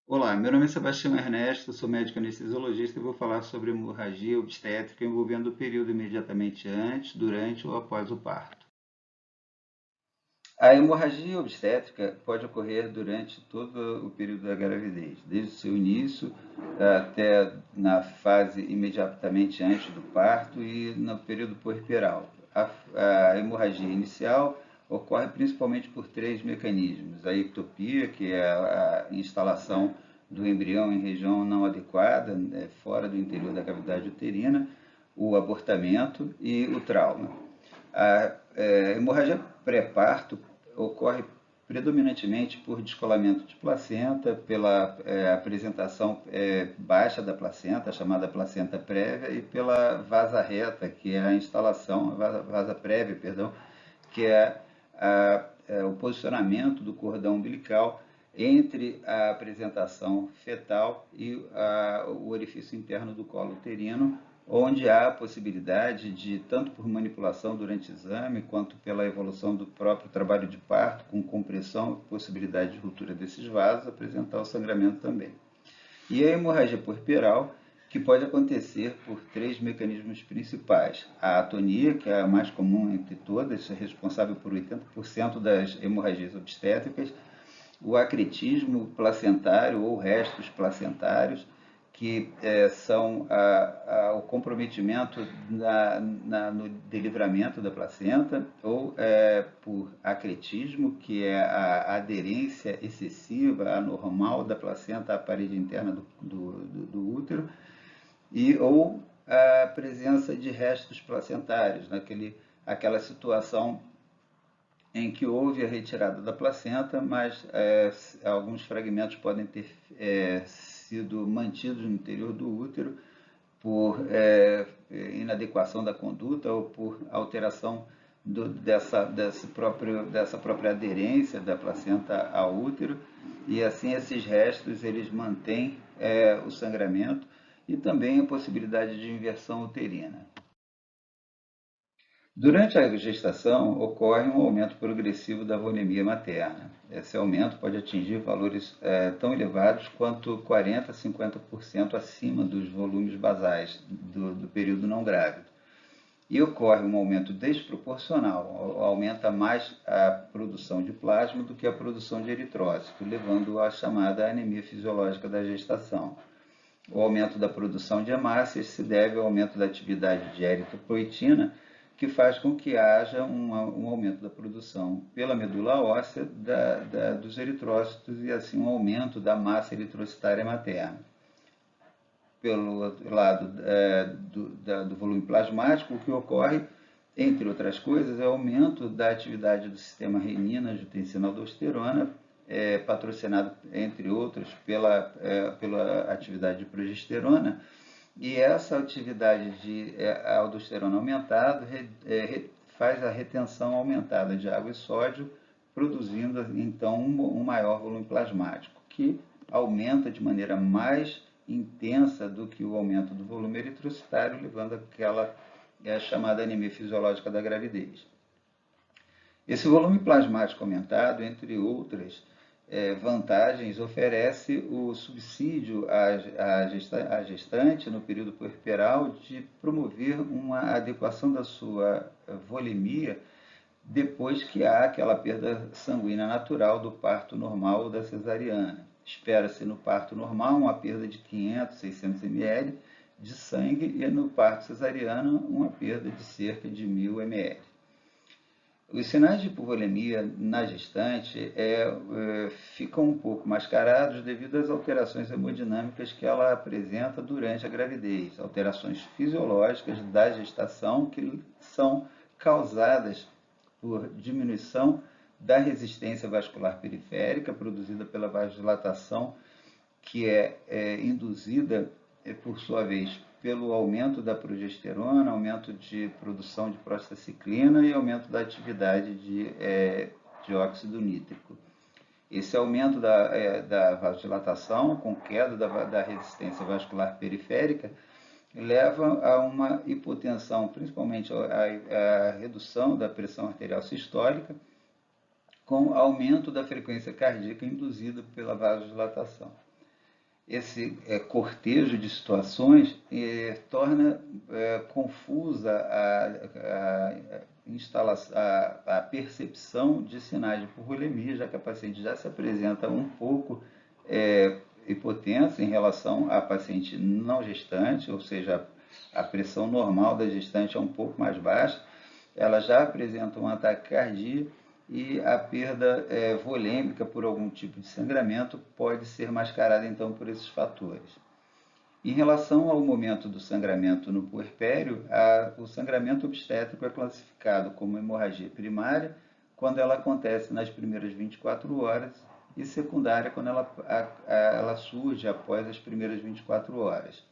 Olá, meu nome é Sebastião Ernesto, sou médico anestesiologista e vou falar sobre hemorragia obstétrica envolvendo o período imediatamente antes, durante ou após o parto. A hemorragia obstétrica pode ocorrer durante todo o período da gravidez, desde o seu início até na fase imediatamente antes do parto e no período puerperal. A hemorragia inicial ocorre principalmente por três mecanismos: a ectopia, que é a instalação do embrião em região não adequada, fora do interior da cavidade uterina, o abortamento e o trauma. A hemorragia pré-parto ocorre predominantemente por descolamento de placenta, pela apresentação baixa da placenta, chamada placenta prévia, e pela vasa reta, que é a instalação, vasa prévia, perdão, que é o posicionamento do cordão umbilical entre a apresentação fetal e o orifício interno do colo uterino, onde há a possibilidade de, tanto por manipulação durante o exame, quanto pela evolução do próprio trabalho de parto, com compressão e possibilidade de ruptura desses vasos, apresentar o sangramento também. E a hemorragia puerperal, que pode acontecer por três mecanismos principais. A atonia, que é a mais comum entre todas, é responsável por 80% das hemorragias obstétricas, o acretismo placentário ou restos placentários, que são o comprometimento no delivramento da placenta, ou por acretismo, que é a aderência excessiva, anormal da placenta à parede interna do útero, ou a presença de restos placentários, aquela situação em que houve a retirada da placenta, mas alguns fragmentos podem ter sido mantidos no interior do útero por inadequação da conduta ou por alteração dessa própria aderência da placenta ao útero, e assim esses restos eles mantêm o sangramento e também a possibilidade de inversão uterina. Durante a gestação, ocorre um aumento progressivo da volemia materna. Esse aumento pode atingir valores tão elevados quanto 40% a 50% acima dos volumes basais do período não grávido. E ocorre um aumento desproporcional, aumenta mais a produção de plasma do que a produção de eritrócito, levando à chamada anemia fisiológica da gestação. O aumento da produção de hemácias se deve ao aumento da atividade de eritropoetina, que faz com que haja um aumento da produção pela medula óssea dos eritrócitos e assim um aumento da massa eritrocitária materna. Pelo lado do volume plasmático, o que ocorre, entre outras coisas, é o aumento da atividade do sistema renina-angiotensina-aldosterona, patrocinado, entre outros, pela atividade de progesterona, e essa atividade de aldosterona aumentada faz a retenção aumentada de água e sódio, produzindo então um maior volume plasmático, que aumenta de maneira mais intensa do que o aumento do volume eritrocitário, levando àquela chamada anemia fisiológica da gravidez. Esse volume plasmático aumentado, entre outras vantagens, oferece o subsídio à gestante no período puerperal de promover uma adequação da sua volemia depois que há aquela perda sanguínea natural do parto normal ou da cesariana. Espera-se no parto normal uma perda de 500, 600 ml de sangue e no parto cesariano uma perda de cerca de 1000 ml. Os sinais de hipovolemia na gestante ficam um pouco mascarados devido às alterações hemodinâmicas que ela apresenta durante a gravidez, alterações fisiológicas da gestação que são causadas por diminuição da resistência vascular periférica produzida pela vasodilatação, que é induzida, por sua vez, pelo aumento da progesterona, aumento de produção de prostaciclina e aumento da atividade de dióxido nítrico. Esse aumento da vasodilatação, com queda da resistência vascular periférica, leva a uma hipotensão, principalmente a redução da pressão arterial sistólica, com aumento da frequência cardíaca induzida pela vasodilatação. esse cortejo de situações torna confusa a percepção de sinais de hipovolemia, já que a paciente já se apresenta um pouco hipotensa em relação à paciente não gestante, ou seja, a pressão normal da gestante é um pouco mais baixa, ela já apresenta um ataque cardíaco e a perda volêmica por algum tipo de sangramento pode ser mascarada então por esses fatores. Em relação ao momento do sangramento no puerpério, o sangramento obstétrico é classificado como hemorragia primária quando ela acontece nas primeiras 24 horas e secundária quando ela surge após as primeiras 24 horas.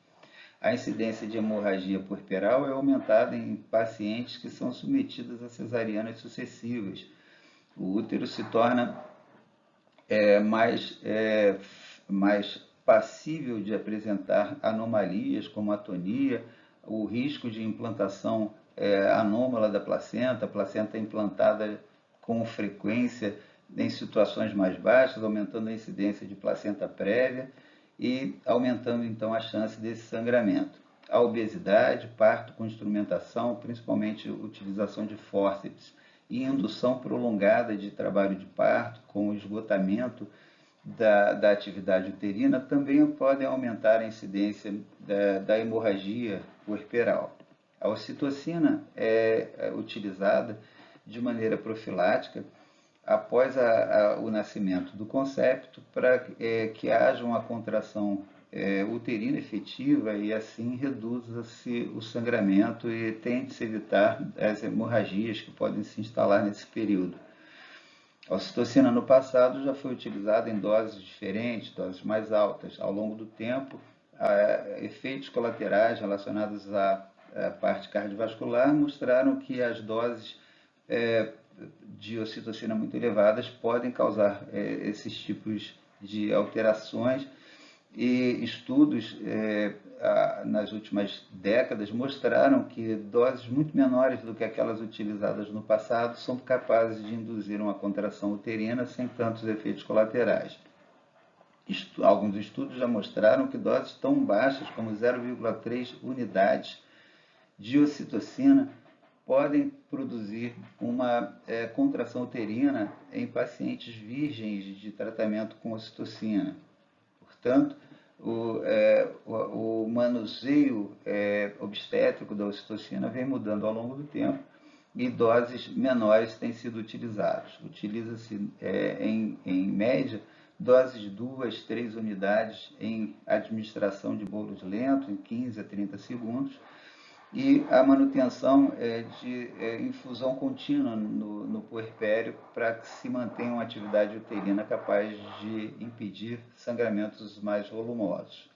A incidência de hemorragia puerperal é aumentada em pacientes que são submetidos a cesarianas sucessivas. O útero se torna mais passível de apresentar anomalias como atonia, o risco de implantação anômala da placenta, a placenta implantada com frequência em situações mais baixas, aumentando a incidência de placenta prévia e aumentando então a chance desse sangramento. A obesidade, parto com instrumentação, principalmente utilização de fórceps e indução prolongada de trabalho de parto com esgotamento da atividade uterina também podem aumentar a incidência da hemorragia puerperal. A ocitocina é utilizada de maneira profilática após o nascimento do concepto para que haja uma contração uterina efetiva e assim reduza-se o sangramento e tente-se evitar as hemorragias que podem se instalar nesse período. A ocitocina no passado já foi utilizada em doses diferentes, doses mais altas. Ao longo do tempo, efeitos colaterais relacionados à parte cardiovascular mostraram que as doses de ocitocina muito elevadas podem causar esses tipos de alterações e estudos nas últimas décadas mostraram que doses muito menores do que aquelas utilizadas no passado são capazes de induzir uma contração uterina sem tantos efeitos colaterais. Alguns estudos já mostraram que doses tão baixas como 0,3 unidades de ocitocina podem produzir uma contração uterina em pacientes virgens de tratamento com ocitocina. Portanto, o manuseio obstétrico da ocitocina vem mudando ao longo do tempo e doses menores têm sido utilizadas. Utiliza-se, em média, doses de 2, 3 unidades em administração de bolos lentos, em 15 a 30 segundos, e a manutenção de infusão contínua no puerpério para que se mantenha uma atividade uterina capaz de impedir sangramentos mais volumosos.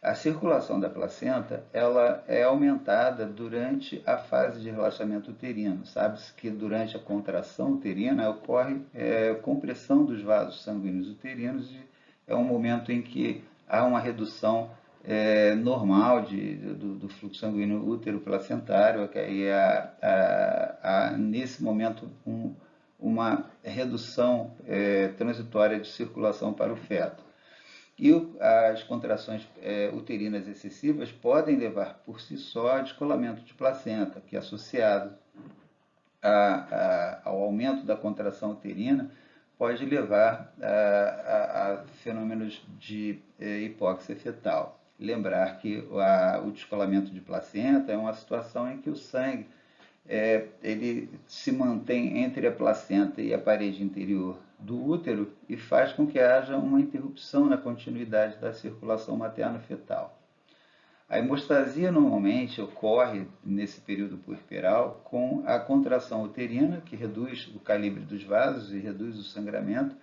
A circulação da placenta ela é aumentada durante a fase de relaxamento uterino. Sabe-se que durante a contração uterina ocorre compressão dos vasos sanguíneos uterinos e é um momento em que há uma redução normal do fluxo sanguíneo útero-placentário, que aí há nesse momento uma redução transitória de circulação para o feto. E as contrações uterinas excessivas podem levar por si só a descolamento de placenta, que é associado ao aumento da contração uterina, pode levar a fenômenos de hipóxia fetal. Lembrar que o descolamento de placenta é uma situação em que o sangue ele se mantém entre a placenta e a parede interior do útero e faz com que haja uma interrupção na continuidade da circulação materno-fetal. A hemostasia normalmente ocorre nesse período puerperal com a contração uterina, que reduz o calibre dos vasos e reduz o sangramento,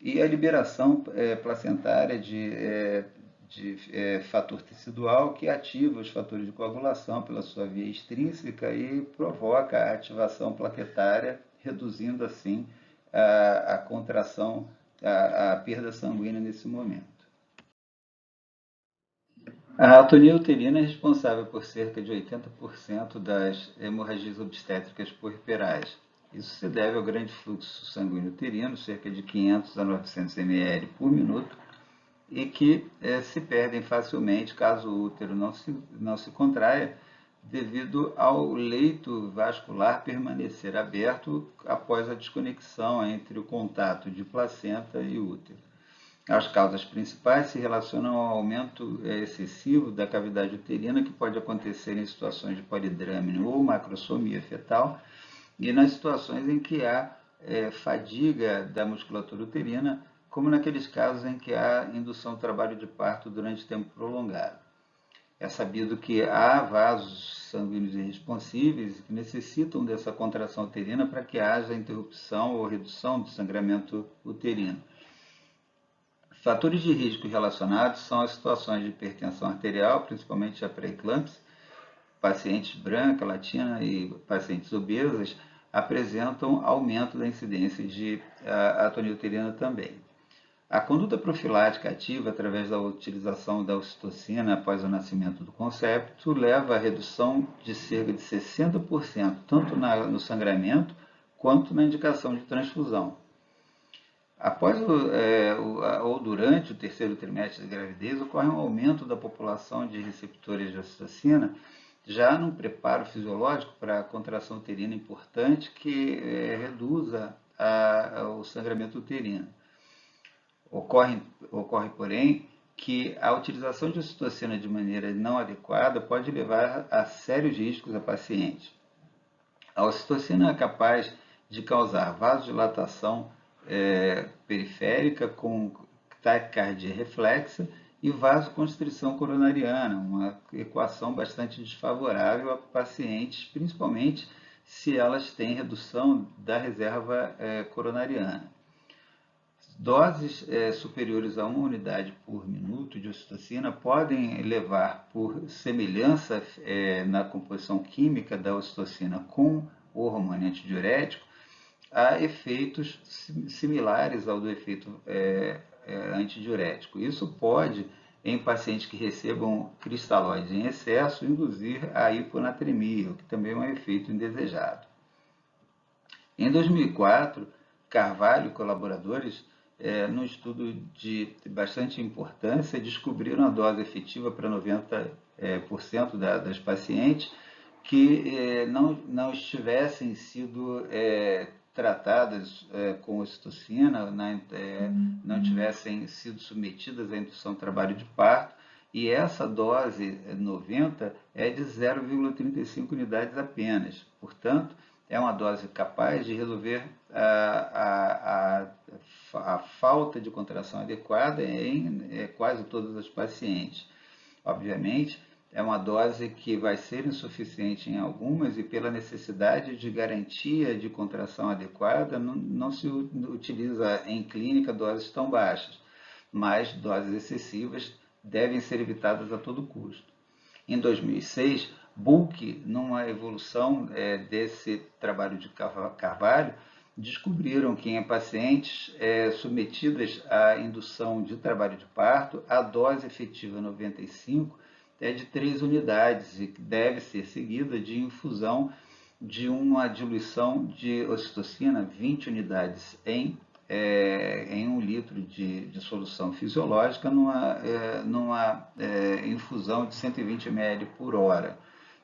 e a liberação placentária de fator tecidual que ativa os fatores de coagulação pela sua via extrínseca e provoca a ativação plaquetária, reduzindo assim a contração, a perda sanguínea nesse momento. A atonia uterina é responsável por cerca de 80% das hemorragias obstétricas puerperais. Isso se deve ao grande fluxo sanguíneo uterino, cerca de 500 a 900 ml por minuto, e que se perdem facilmente caso o útero não se contraia, devido ao leito vascular permanecer aberto após a desconexão entre o contato de placenta e útero. As causas principais se relacionam ao aumento excessivo da cavidade uterina, que pode acontecer em situações de polidrâmino ou macrosomia fetal, e nas situações em que há fadiga da musculatura uterina, como naqueles casos em que há indução do trabalho de parto durante tempo prolongado. É sabido que há vasos sanguíneos irresponsíveis que necessitam dessa contração uterina para que haja interrupção ou redução do sangramento uterino. Fatores de risco relacionados são as situações de hipertensão arterial, principalmente a pré-eclâmpsia. Pacientes branca, latina e pacientes obesas apresentam aumento da incidência de atonia uterina também. A conduta profilática ativa, através da utilização da ocitocina após o nascimento do concepto, leva à redução de cerca de 60%, tanto no sangramento quanto na indicação de transfusão. Após ou durante o terceiro trimestre de gravidez, ocorre um aumento da população de receptores de ocitocina, já num preparo fisiológico para a contração uterina importante que reduza o sangramento uterino. Ocorre, porém, que a utilização de ocitocina de maneira não adequada pode levar a sérios riscos a paciente. A ocitocina é capaz de causar vasodilatação periférica com taquicardia reflexa e vasoconstrição coronariana, uma equação bastante desfavorável a pacientes, principalmente se elas têm redução da reserva coronariana. Doses superiores a 1 unidade por minuto de ocitocina podem levar, por semelhança na composição química da ocitocina com o hormônio antidiurético, a efeitos similares ao do efeito antidiurético. Isso pode, em pacientes que recebam cristalóides em excesso, induzir a hiponatremia, o que também é um efeito indesejado. Em 2004, Carvalho e colaboradores, num estudo de bastante importância, descobriram a dose efetiva para 90% das pacientes que não estivessem sido tratadas com ocitocina, não tivessem sido submetidas à indução do trabalho de parto, e essa dose 90 é de 0,35 unidades apenas. Portanto, é uma dose capaz de resolver a falta de contração adequada em quase todas as pacientes. Obviamente, é uma dose que vai ser insuficiente em algumas e pela necessidade de garantia de contração adequada, não se utiliza em clínica doses tão baixas, mas doses excessivas devem ser evitadas a todo custo. Em 2006, Bulk, numa evolução desse trabalho de Carvalho, descobriram que em pacientes submetidas à indução de trabalho de parto, a dose efetiva 95 é de 3 unidades e deve ser seguida de infusão de uma diluição de ocitocina, 20 unidades em 1 litro de solução fisiológica, numa infusão de 120 ml por hora,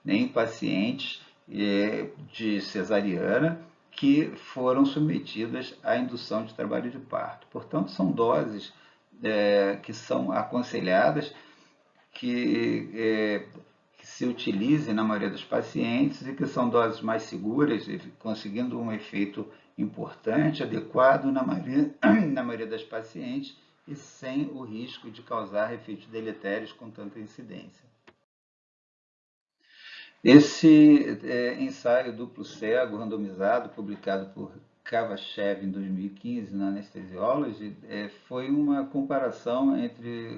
em pacientes de cesariana que foram submetidas à indução de trabalho de parto. Portanto, são doses que são aconselhadas que se utilize na maioria dos pacientes e que são doses mais seguras, conseguindo um efeito importante, adequado na maioria das pacientes e sem o risco de causar efeitos deletérios com tanta incidência. Esse ensaio duplo cego randomizado, publicado por Kavachev em 2015 na Anesthesiology, foi uma comparação entre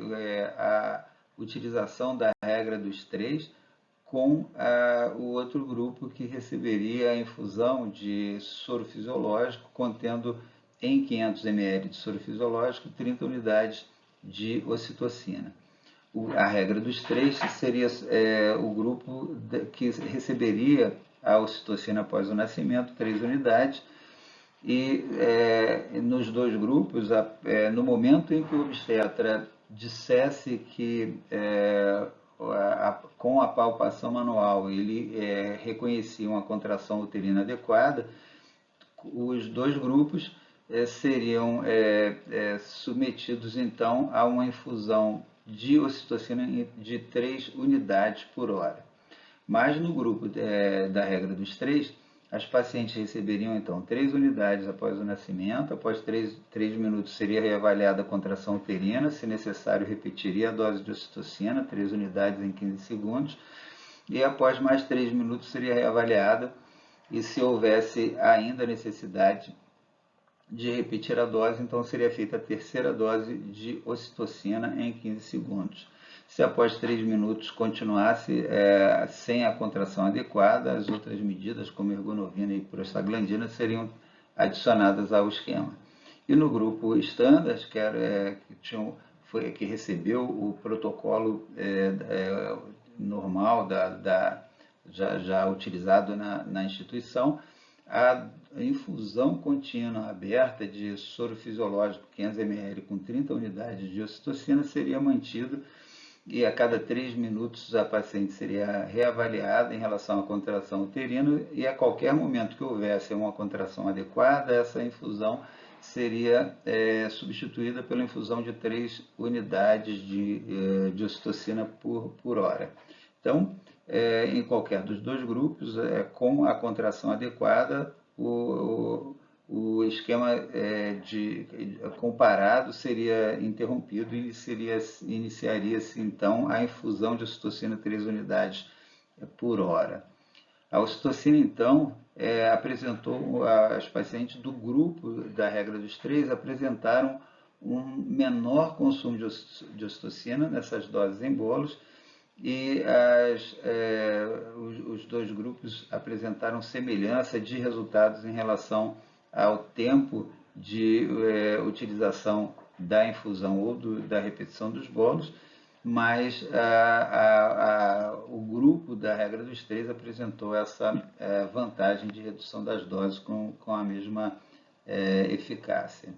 a utilização da regra dos 3 com o outro grupo que receberia a infusão de soro fisiológico contendo em 500 ml de soro fisiológico 30 unidades de ocitocina. A regra dos 3 seria o grupo que receberia a ocitocina após o nascimento, 3 unidades, e nos dois grupos, no momento em que o obstetra dissesse que com a palpação manual ele reconhecia uma contração uterina adequada, os dois grupos seriam submetidos então a uma infusão de ocitocina de 3 unidades por hora. Mas no grupo da regra dos 3, as pacientes receberiam então 3 unidades após o nascimento, após 3 minutos seria reavaliada a contração uterina, se necessário repetiria a dose de ocitocina, 3 unidades em 15 segundos, e após mais 3 minutos seria reavaliada, e se houvesse ainda necessidade de repetir a dose, então seria feita a terceira dose de ocitocina em 15 segundos. Se após 3 minutos continuasse sem a contração adequada, as outras medidas, como ergonovina e prostaglandina, seriam adicionadas ao esquema. E no grupo standard, que recebeu o protocolo normal já utilizado na instituição, a infusão contínua aberta de soro fisiológico 500 ml com 30 unidades de ocitocina seria mantida, e a cada 3 minutos a paciente seria reavaliada em relação à contração uterina, e a qualquer momento que houvesse uma contração adequada, essa infusão seria substituída pela infusão de 3 unidades de ocitocina por hora. Então, em qualquer dos dois grupos, com a contração adequada, o esquema comparado seria interrompido e iniciaria-se então a infusão de ocitocina 3 unidades por hora. A ocitocina então apresentou, as pacientes do grupo da regra dos 3 apresentaram um menor consumo de ocitocina nessas doses em bolos, e os dois grupos apresentaram semelhança de resultados em relação ao tempo de utilização da infusão ou da repetição dos bolos, mas o grupo da regra dos 3 apresentou essa vantagem de redução das doses com a mesma eficácia.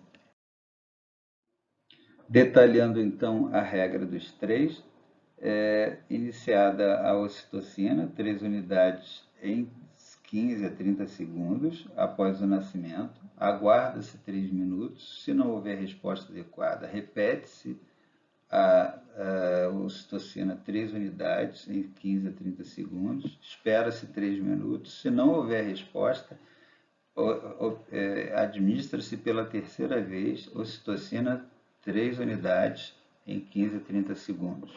Detalhando então a regra dos 3, iniciada a ocitocina, 3 unidades em 15 a 30 segundos após o nascimento, aguarda-se 3 minutos, se não houver resposta adequada, repete-se a ocitocina 3 unidades em 15 a 30 segundos, espera-se 3 minutos, se não houver resposta, administra-se pela terceira vez ocitocina 3 unidades em 15 a 30 segundos.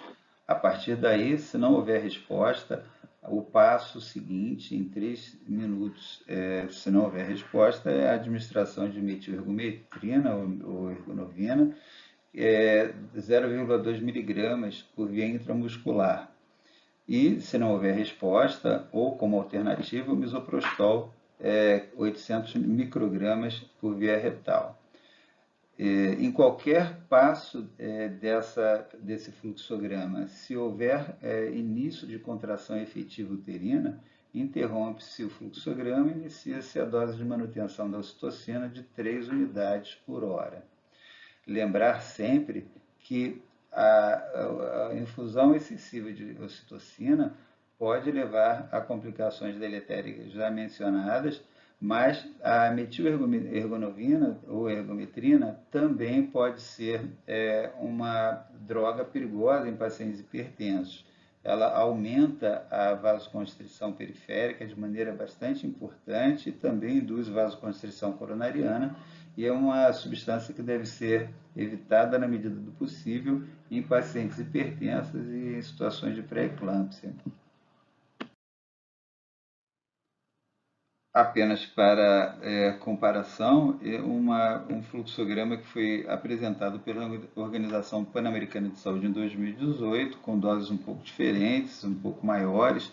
A partir daí, se não houver resposta, o passo seguinte, em 3 minutos, se não houver resposta, é a administração de metilergometrina ou ergonovina, 0,2 miligramas por via intramuscular. E, se não houver resposta, ou como alternativa, o misoprostol, 800 microgramas por via retal. Em qualquer passo desse fluxograma, se houver início de contração efetiva uterina, interrompe-se o fluxograma e inicia-se a dose de manutenção da ocitocina de 3 unidades por hora. Lembrar sempre que a infusão excessiva de ocitocina pode levar a complicações deletéricas já mencionadas, mas a metilergonovina ou ergometrina também pode ser uma droga perigosa em pacientes hipertensos. Ela aumenta a vasoconstrição periférica de maneira bastante importante e também induz vasoconstrição coronariana, e é uma substância que deve ser evitada na medida do possível em pacientes hipertensos e em situações de pré-eclâmpsia. Apenas para comparação, um fluxograma que foi apresentado pela Organização Pan-Americana de Saúde em 2018, com doses um pouco diferentes, um pouco maiores,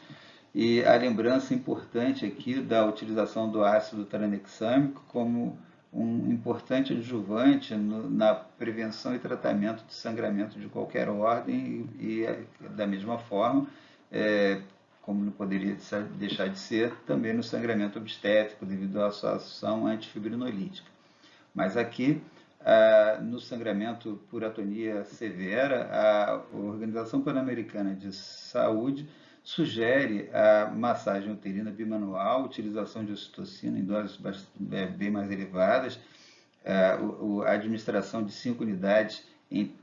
e a lembrança importante aqui da utilização do ácido tranexâmico como um importante adjuvante na prevenção e tratamento de sangramento de qualquer ordem e da mesma forma, como não poderia deixar de ser, também no sangramento obstétrico, devido à sua ação antifibrinolítica. Mas aqui No sangramento por atonia severa, a Organização Pan-Americana de Saúde sugere a massagem uterina bimanual, utilização de ocitocina em doses bem mais elevadas, a administração de 5 unidades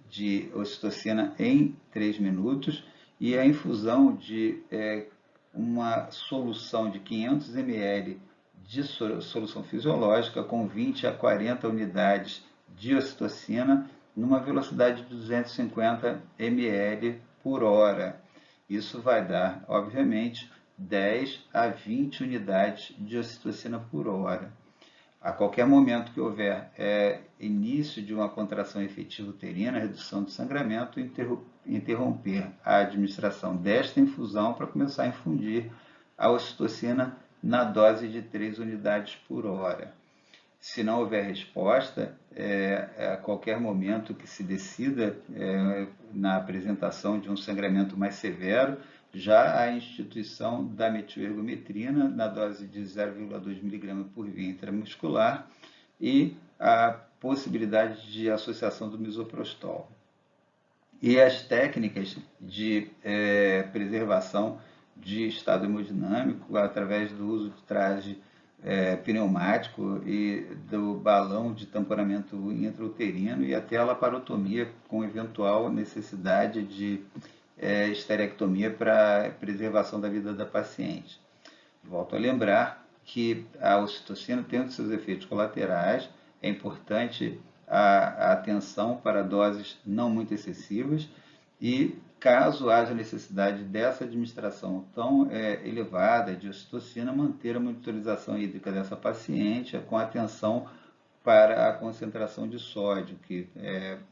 de ocitocina em 3 minutos e a infusão de uma solução de 500 ml de solução fisiológica com 20 a 40 unidades de ocitocina numa velocidade de 250 ml por hora. Isso vai dar, obviamente, 10 a 20 unidades de ocitocina por hora. A qualquer momento que houver início de uma contração efetiva uterina, redução do sangramento, interromper a administração desta infusão para começar a infundir a ocitocina na dose de 3 unidades por hora. Se não houver resposta, a qualquer momento que se decida na apresentação de um sangramento mais severo, já a instituição da metilergometrina na dose de 0,2 mg por via intramuscular e a possibilidade de associação do misoprostol. E as técnicas de preservação de estado hemodinâmico através do uso de traje pneumático e do balão de tamponamento intrauterino e até a laparotomia com eventual necessidade de esterectomia para preservação da vida da paciente. Volto a lembrar que a ocitocina tem os seus efeitos colaterais, é importante a atenção para doses não muito excessivas e, caso haja necessidade dessa administração tão elevada de ocitocina, manter a monitorização hídrica dessa paciente com atenção para a concentração de sódio, que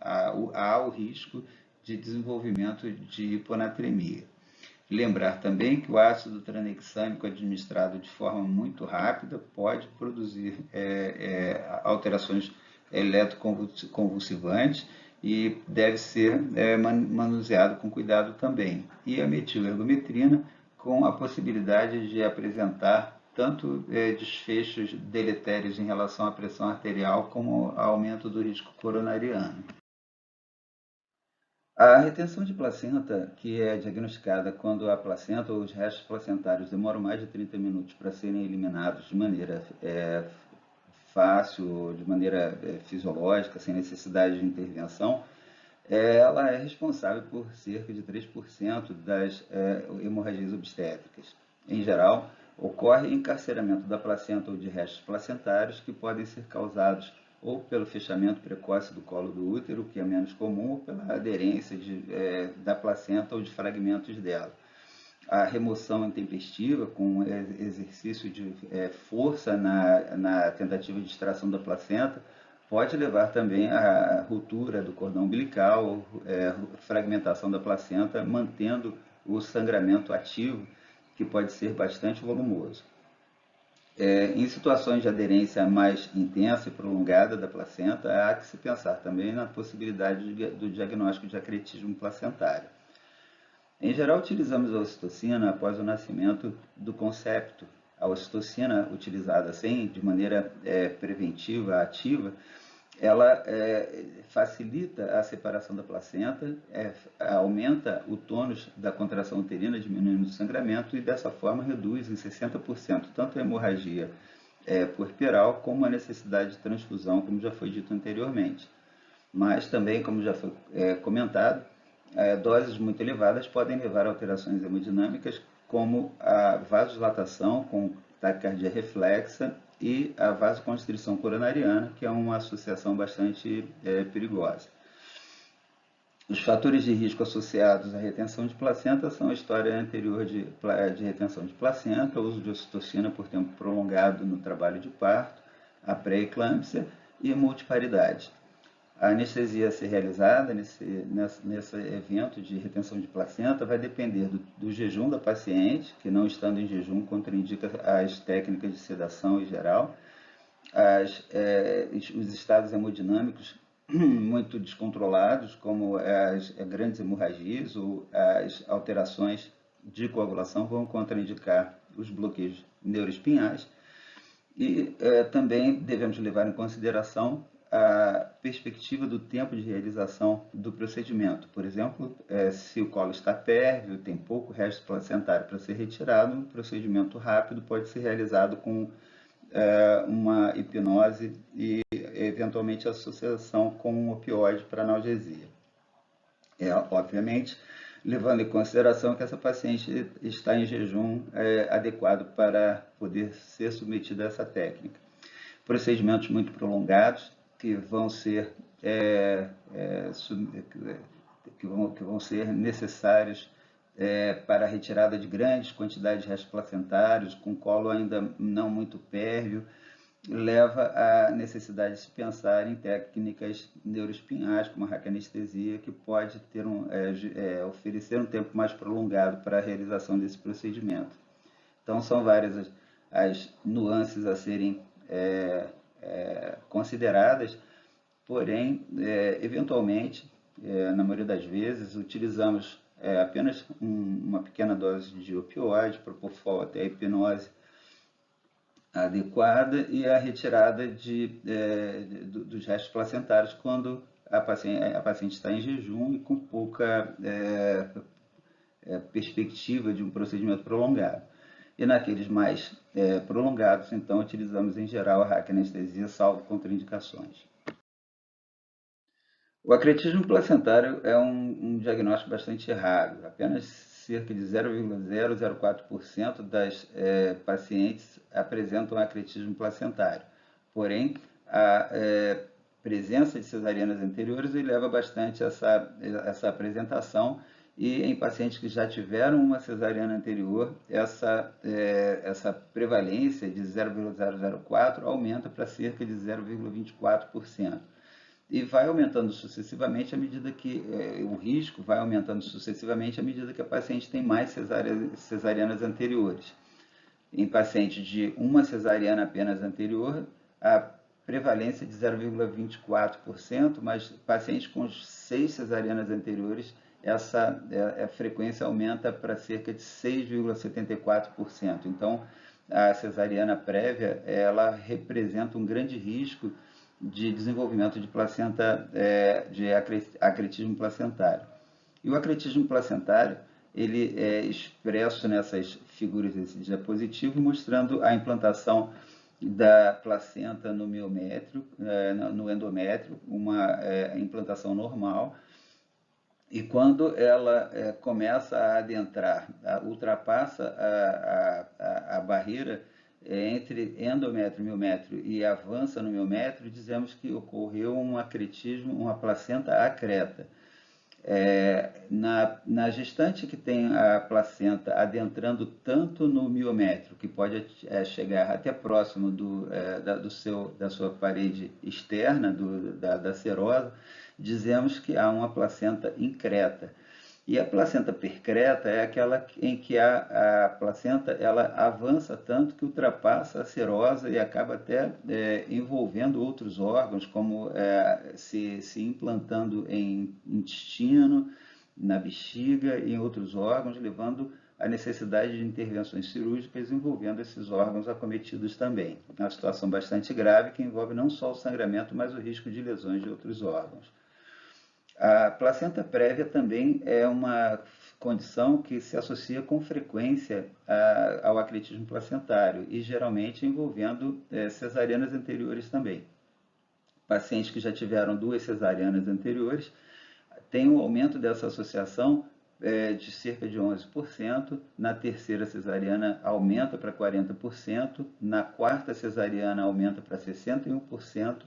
há o risco de desenvolvimento de hiponatremia. Lembrar também que o ácido tranexâmico administrado de forma muito rápida pode produzir alterações eletroconvulsivantes e deve ser manuseado com cuidado também. E a metilergometrina com a possibilidade de apresentar tanto desfechos deletérios em relação à pressão arterial como aumento do risco coronariano. A retenção de placenta, que é diagnosticada quando a placenta ou os restos placentários demoram mais de 30 minutos para serem eliminados de maneira fácil, de maneira fisiológica, sem necessidade de intervenção, ela é responsável por cerca de 3% das hemorragias obstétricas. Em geral, ocorre encarceramento da placenta ou de restos placentários que podem ser causados ou pelo fechamento precoce do colo do útero, que é menos comum, ou pela aderência da placenta ou de fragmentos dela. A remoção intempestiva, com exercício de força na tentativa de extração da placenta, pode levar também à ruptura do cordão umbilical, fragmentação da placenta, mantendo o sangramento ativo, que pode ser bastante volumoso. Em situações de aderência mais intensa e prolongada da placenta, há que se pensar também na possibilidade do diagnóstico de acretismo placentário. Em geral, utilizamos a ocitocina após o nascimento do concepto. A ocitocina, utilizada assim, de maneira preventiva, ativa, ela facilita a separação da placenta, aumenta o tônus da contração uterina, diminuindo o sangramento e dessa forma reduz em 60% tanto a hemorragia puerperal como a necessidade de transfusão, como já foi dito anteriormente. Mas também, como já foi comentado, doses muito elevadas podem levar a alterações hemodinâmicas como a vasodilatação com taquicardia reflexa e a vasoconstrição coronariana, que é uma associação bastante perigosa. Os fatores de risco associados à retenção de placenta são a história anterior de retenção de placenta, o uso de ocitocina por tempo prolongado no trabalho de parto, a pré-eclâmpsia e multiparidade. A anestesia a ser realizada nesse evento de retenção de placenta vai depender do jejum da paciente, que não estando em jejum contraindica as técnicas de sedação em geral, os estados hemodinâmicos muito descontrolados, como as grandes hemorragias ou as alterações de coagulação vão contraindicar os bloqueios neuroespinhais. E também devemos levar em consideração a perspectiva do tempo de realização do procedimento. Por exemplo, se o colo está pérvio, tem pouco resto placentário para ser retirado, um procedimento rápido pode ser realizado com uma hipnose e, eventualmente, associação com um opioide para analgesia. Obviamente, levando em consideração que essa paciente está em jejum adequado para poder ser submetida a essa técnica. Procedimentos muito prolongados que vão ser, que vão ser necessários para a retirada de grandes quantidades de restos placentários, com colo ainda não muito pérvio, leva à necessidade de se pensar em técnicas neuroespinhais, como a raquianestesia, que pode ter oferecer um tempo mais prolongado para a realização desse procedimento. Então, são várias as nuances a serem consideradas, porém, eventualmente, na maioria das vezes, utilizamos apenas uma pequena dose de opioide, propofol até a hipnose adequada e a retirada dos restos placentários quando a paciente está em jejum e com pouca perspectiva de um procedimento prolongado. E naqueles mais prolongados, então, utilizamos em geral a raquianestesia, salvo contraindicações. O acretismo placentário é um diagnóstico bastante raro. Apenas cerca de 0,004% das pacientes apresentam acretismo placentário. Porém, a presença de cesarianas anteriores eleva bastante essa apresentação, e em pacientes que já tiveram uma cesariana anterior, essa prevalência de 0,004 aumenta para cerca de 0,24%. E vai aumentando sucessivamente à medida que o risco vai aumentando sucessivamente à medida que a paciente tem mais cesarianas anteriores. Em pacientes de uma cesariana apenas anterior, a prevalência é de 0,24%, mas pacientes com 6 cesarianas anteriores, essa frequência aumenta para cerca de 6,74%. Então, a cesariana prévia, ela representa um grande risco de desenvolvimento de placenta, de acretismo placentário. E o acretismo placentário, ele é expresso nessas figuras desse diapositivo, mostrando a implantação da placenta no miométrio, no endométrio, uma implantação normal. E quando ela começa a adentrar, ultrapassa a barreira entre endométrio e miométrio e avança no miométrio, dizemos que ocorreu um acretismo, uma placenta acreta. Na gestante que tem a placenta adentrando tanto no miométrio, que pode chegar até próximo da sua parede externa, da serosa, dizemos que há uma placenta increta. E a placenta percreta é aquela em que a placenta ela avança tanto que ultrapassa a serosa e acaba até envolvendo outros órgãos, como se implantando em intestino, na bexiga e em outros órgãos, levando à necessidade de intervenções cirúrgicas envolvendo esses órgãos acometidos também. É uma situação bastante grave que envolve não só o sangramento, mas o risco de lesões de outros órgãos. A placenta prévia também é uma condição que se associa com frequência ao acretismo placentário e geralmente envolvendo cesarianas anteriores também. Pacientes que já tiveram 2 cesarianas anteriores têm um aumento dessa associação de cerca de 11%, na terceira cesariana aumenta para 40%, na quarta cesariana aumenta para 61%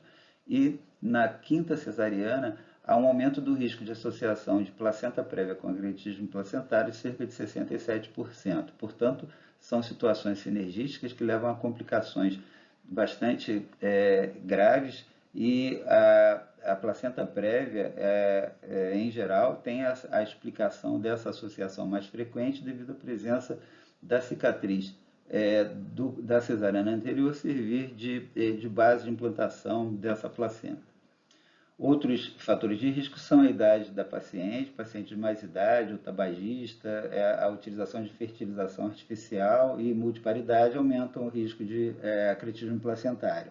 e na quinta cesariana há um aumento do risco de associação de placenta prévia com acretismo placentário de cerca de 67%. Portanto, são situações sinergísticas que levam a complicações bastante graves e a placenta prévia, em geral, tem a explicação dessa associação mais frequente devido à presença da cicatriz da cesariana anterior servir de base de implantação dessa placenta. Outros fatores de risco são a idade da paciente de mais idade, o tabagista, a utilização de fertilização artificial e multiparidade aumentam o risco de acretismo placentário.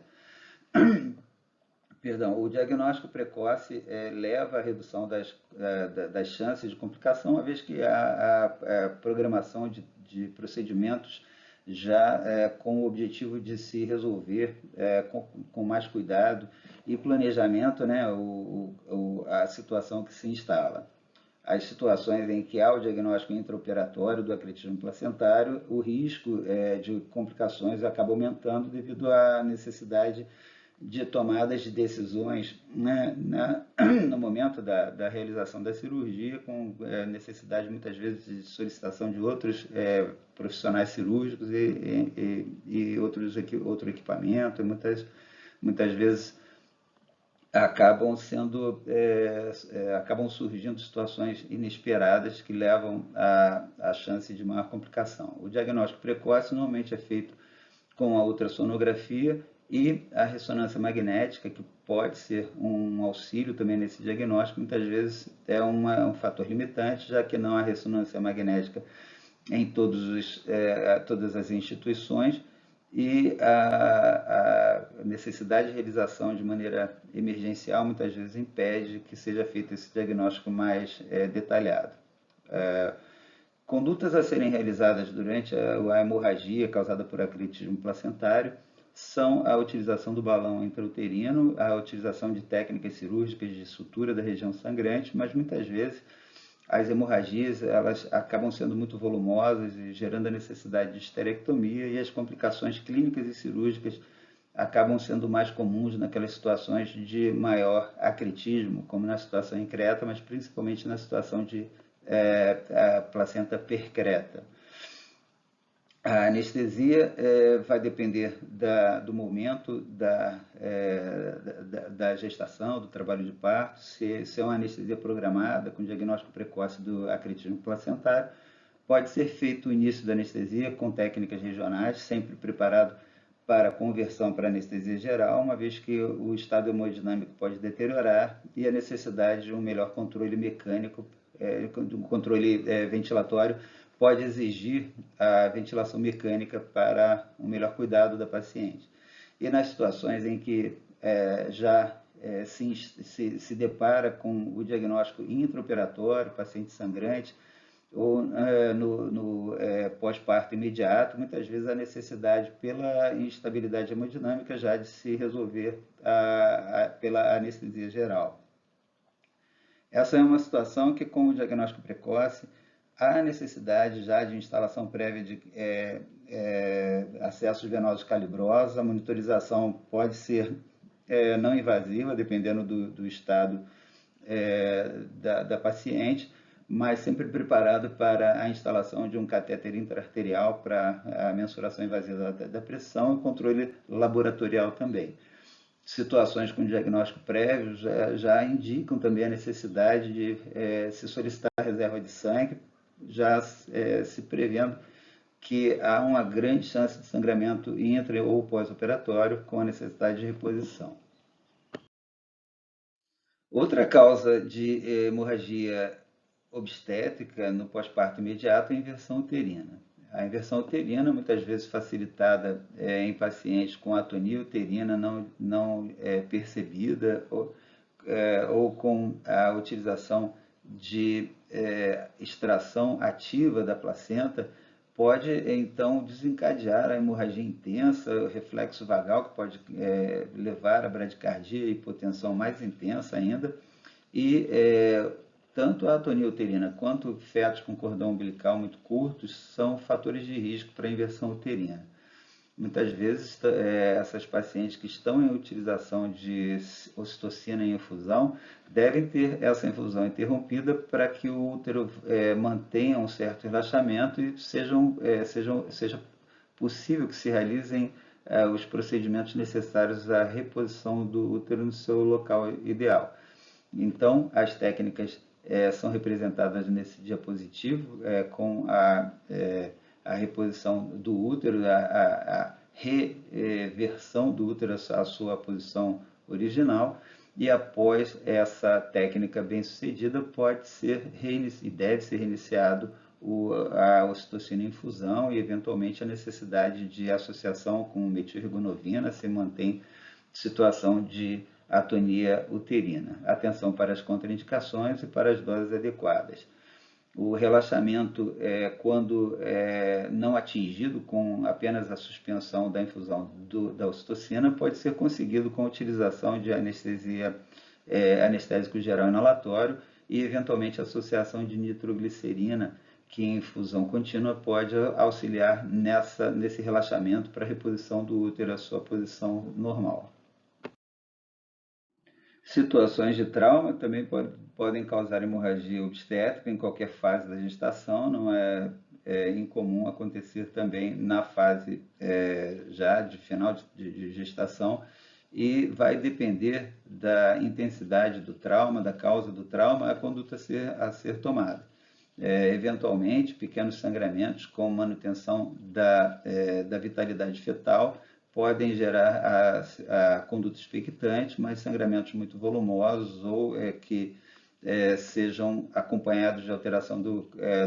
Perdão, o diagnóstico precoce leva à redução das chances de complicação, uma vez que a programação de procedimentos já com o objetivo de se resolver com mais cuidado e planejamento, né, a situação que se instala. As situações em que há o diagnóstico intraoperatório do acretismo placentário, o risco de complicações acaba aumentando devido à necessidade de tomadas de decisões, né, no momento da realização da cirurgia, com necessidade muitas vezes de solicitação de outros profissionais cirúrgicos e outro equipamento, e muitas vezes acabam surgindo situações inesperadas que levam à chance de maior complicação. O diagnóstico precoce normalmente é feito com a ultrassonografia e a ressonância magnética, que pode ser um auxílio também nesse diagnóstico, muitas vezes é um fator limitante, já que não há ressonância magnética em todas as instituições, e a necessidade de realização de maneira emergencial muitas vezes impede que seja feito esse diagnóstico mais detalhado. Condutas a serem realizadas durante a hemorragia causada por acretismo placentário são a utilização do balão intrauterino, a utilização de técnicas cirúrgicas de sutura da região sangrante, mas muitas vezes as hemorragias elas acabam sendo muito volumosas e gerando a necessidade de esterectomia, e as complicações clínicas e cirúrgicas acabam sendo mais comuns naquelas situações de maior acretismo, como na situação increta, mas principalmente na situação de placenta percreta. A anestesia vai depender do momento da gestação, do trabalho de parto, se é uma anestesia programada, com diagnóstico precoce do acretismo placentário. Pode ser feito o início da anestesia com técnicas regionais, sempre preparado para conversão para anestesia geral, uma vez que o estado hemodinâmico pode deteriorar e a necessidade de um melhor controle mecânico, de um controle ventilatório, pode exigir a ventilação mecânica para um melhor cuidado da paciente. E nas situações em que se depara com o diagnóstico intraoperatório, paciente sangrante, ou no pós-parto imediato, muitas vezes a necessidade pela instabilidade hemodinâmica já de se resolver pela anestesia geral. Essa é uma situação que, com o diagnóstico precoce, há necessidade já de instalação prévia de acessos venosos calibrosos. A monitorização pode ser não invasiva, dependendo do estado da paciente, mas sempre preparado para a instalação de um catéter intraarterial para a mensuração invasiva da pressão e controle laboratorial também. Situações com diagnóstico prévio já indicam também a necessidade de se solicitar reserva de sangue, já se prevendo que há uma grande chance de sangramento intra ou pós-operatório com a necessidade de reposição. Outra causa de hemorragia obstétrica no pós-parto imediato é a inversão uterina. A inversão uterina, muitas vezes facilitada em pacientes com atonia uterina não percebida ou com a utilização de extração ativa da placenta, pode então desencadear a hemorragia intensa, o reflexo vagal, que pode levar à bradicardia e hipotensão mais intensa ainda, e tanto a atonia uterina quanto fetos com cordão umbilical muito curtos são fatores de risco para a inversão uterina. Muitas vezes, essas pacientes que estão em utilização de ocitocina em infusão devem ter essa infusão interrompida para que o útero mantenha um certo relaxamento e seja possível que se realizem os procedimentos necessários à reposição do útero no seu local ideal. Então, as técnicas são representadas nesse diapositivo com a reposição do útero, a reversão do útero à sua posição original, e após essa técnica bem sucedida pode ser e deve ser reiniciado a ocitocina em infusão, e eventualmente a necessidade de associação com metilrigonovina se mantém situação de atonia uterina. Atenção para as contraindicações e para as doses adequadas. O relaxamento, quando não atingido com apenas a suspensão da infusão da ocitocina, pode ser conseguido com a utilização de anestésico geral inalatório e, eventualmente, associação de nitroglicerina, que em infusão contínua pode auxiliar nesse relaxamento para a reposição do útero à sua posição normal. Situações de trauma também podem causar hemorragia obstétrica em qualquer fase da gestação, não é incomum acontecer também na fase já de final de gestação, e vai depender da intensidade do trauma, da causa do trauma, a conduta a ser tomada. Eventualmente, pequenos sangramentos com manutenção da vitalidade fetal podem gerar a conduta expectante, mas sangramentos muito volumosos ou que sejam acompanhados de alteração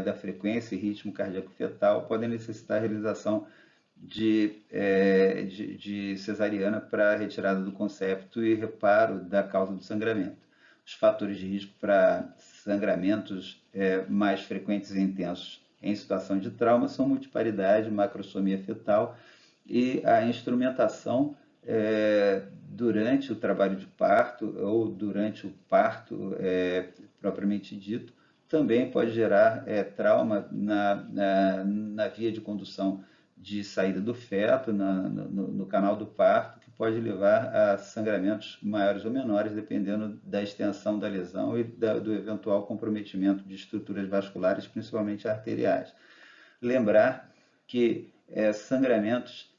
da frequência e ritmo cardíaco fetal podem necessitar a realização de cesariana para retirada do concepto e reparo da causa do sangramento. Os fatores de risco para sangramentos mais frequentes e intensos em situação de trauma são multiparidade, macrosomia fetal e a instrumentação durante o trabalho de parto ou durante o parto propriamente dito também pode gerar trauma na via de condução de saída do feto, no canal do parto, que pode levar a sangramentos maiores ou menores, dependendo da extensão da lesão e do eventual comprometimento de estruturas vasculares, principalmente arteriais. Lembrar que sangramentos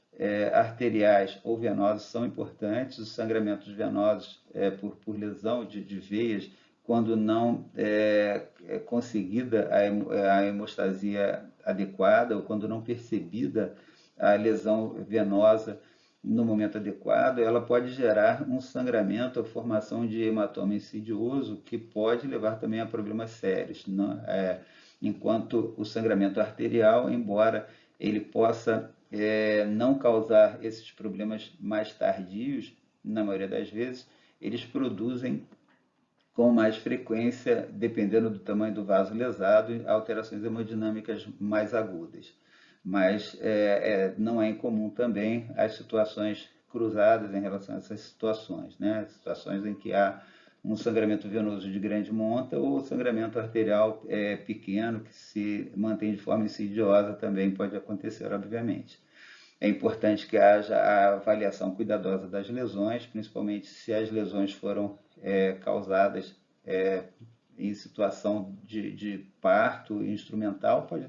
arteriais ou venosos são importantes, os sangramentos venosos por lesão de veias, quando não conseguida a hemostasia adequada ou quando não percebida a lesão venosa no momento adequado, ela pode gerar um sangramento, a formação de hematoma insidioso, que pode levar também a problemas sérios, enquanto o sangramento arterial, embora ele possa não causar esses problemas mais tardios, na maioria das vezes, eles produzem com mais frequência, dependendo do tamanho do vaso lesado, alterações hemodinâmicas mais agudas. Mas não é incomum também as situações cruzadas em relação a essas situações, situações em que há um sangramento venoso de grande monta ou sangramento arterial pequeno que se mantém de forma insidiosa também pode acontecer, obviamente. É importante que haja a avaliação cuidadosa das lesões, principalmente se as lesões foram causadas em situação de parto instrumental, pode